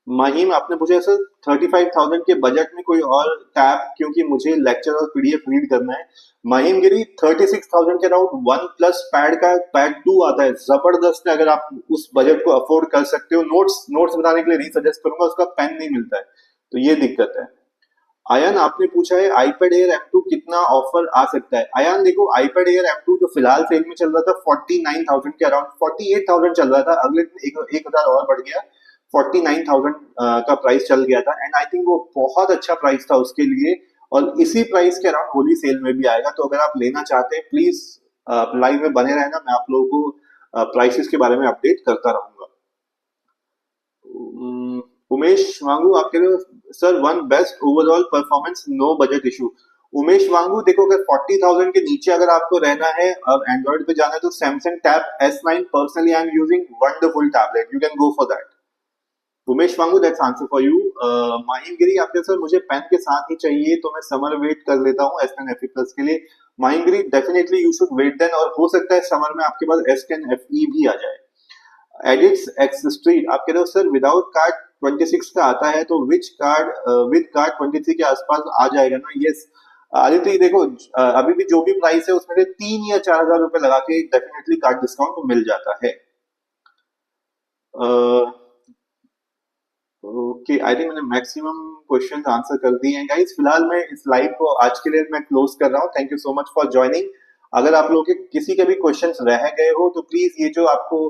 माहिम आपने पूछा सर 35,000 के बजट में कोई और टैब, क्योंकि मुझे लेक्चर और पीडीएफ रीड करना है। माहिम गिरी 36,000 के अराउंड वन प्लस पैड का पैड 2 आता है, जबरदस्त है, अगर आप उस बजट को अफोर्ड कर सकते हो। नोट्स बनाने के लिए नहीं सजेस्ट करूंगा, उसका पेन नहीं मिलता है, तो ये दिक्कत है। आयन आपने पूछा है iPad Air M2 कितना ऑफर आ सकता है? आयन देखो, iPad Air M2 जो फिलहाल सेल में चल रहा था 49,000 के अराउंड, 48,000 चल रहा था, अगले दिन 1,000 और बढ़ गया, 49,000 का प्राइस चल गया था, एंड आई थिंक वो बहुत अच्छा प्राइस था उसके लिए, और इसी प्राइस के अराउंड होली सेल में भी आएगा। तो अगर आप लेना चाहते हैं प्लीज लाइव में बने रहना, मैं आप लोगों को प्राइसेस के बारे में अपडेट करता रहूंगा। उमेश वांगू आप कह रहे हो sir one best overall performance no budget issue. Umesh Wangu देखो, अगर 40,000 के नीचे अगर आपको रहना है और एंड्रॉइड पे जाना है तो Samsung tab S9 personally I am using wonderful tablet, you can go for that. Umesh Wangu that's answer for you. Mahim Giri आपके सर मुझे पेन के साथ ही चाहिए तो मैं समर वेट कर लेता हूँ S10 FE प्लस के लिए। Mahim Giri definitely you should wait then, और हो सकता है समर में आपके पास S10 FE भी आ जाए। एडिट्स एक्स स्ट्रीट आप कह रहे हो सर विदाउट कार्ड 26 का आता है तो विच कार्ड विद कार्ड 23 के आसपास आ जाएगा ना? यस आदित्य, देखो अभी भी जो भी प्राइस है उसमें से 3 या 4,000 रुपए लगा के डेफिनेटली कार्ड डिस्काउंट तो मिल जाता है। ओके, आई थिंक मैंने मैक्सिमम क्वेश्चंस आंसर कर दिए हैं गाइस। फिलहाल मैं इस लाइव को आज के लिए मैं क्लोज कर रहा हूँ। Thank you so much for joining. अगर आप लोगों के किसी के भी क्वेश्चंस रह गए हो तो प्लीज ये जो आपको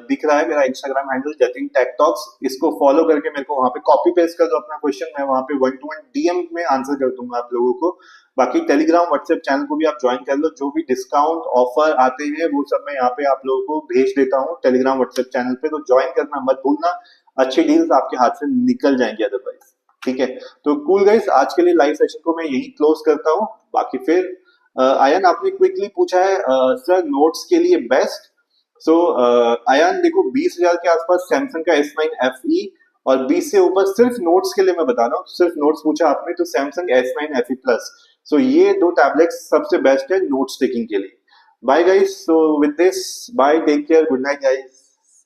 दिख रहा है मेरा Instagram handle Jatin tech talks, इसको फॉलो करके मेरे को वहां पे कॉपी पेस्ट कर दो अपना क्वेश्चन, मैं वहां पे 1-to-1 डीएम में आंसर कर दूंगा आप लोगों को। बाकी टेलीग्राम व्हाट्सएप चैनल को भी आप ज्वाइन कर लो, जो भी डिस्काउंट ऑफर आते हैं वो सब मैं यहाँ पे आप लोगों को भेज देता हूँ टेलीग्राम व्हाट्सएप चैनल पे, तो ज्वाइन करना मत भूलना, अच्छी डील्स आपके हाथ से निकल जाएंगे अदरवाइज। ठीक है, तो कूल गाइस, आज के लिए लाइव सेशन को मैं यही क्लोज करता हूँ। बाकी फिर आयन आपने क्विकली पूछा है सर नोट्स के लिए बेस्ट। सो आयन देखो 20,000 के आसपास सैमसंग का S9 FE, और 20 से ऊपर सिर्फ नोट्स के लिए मैं बता रहा हूँ, सिर्फ नोट्स पूछा आपने तो सैमसंग S9 FE प्लस। सो ये दो टैबलेट्स सबसे बेस्ट है नोट्स टेकिंग के लिए। Bye guys, so with this bye, take care, good night guys.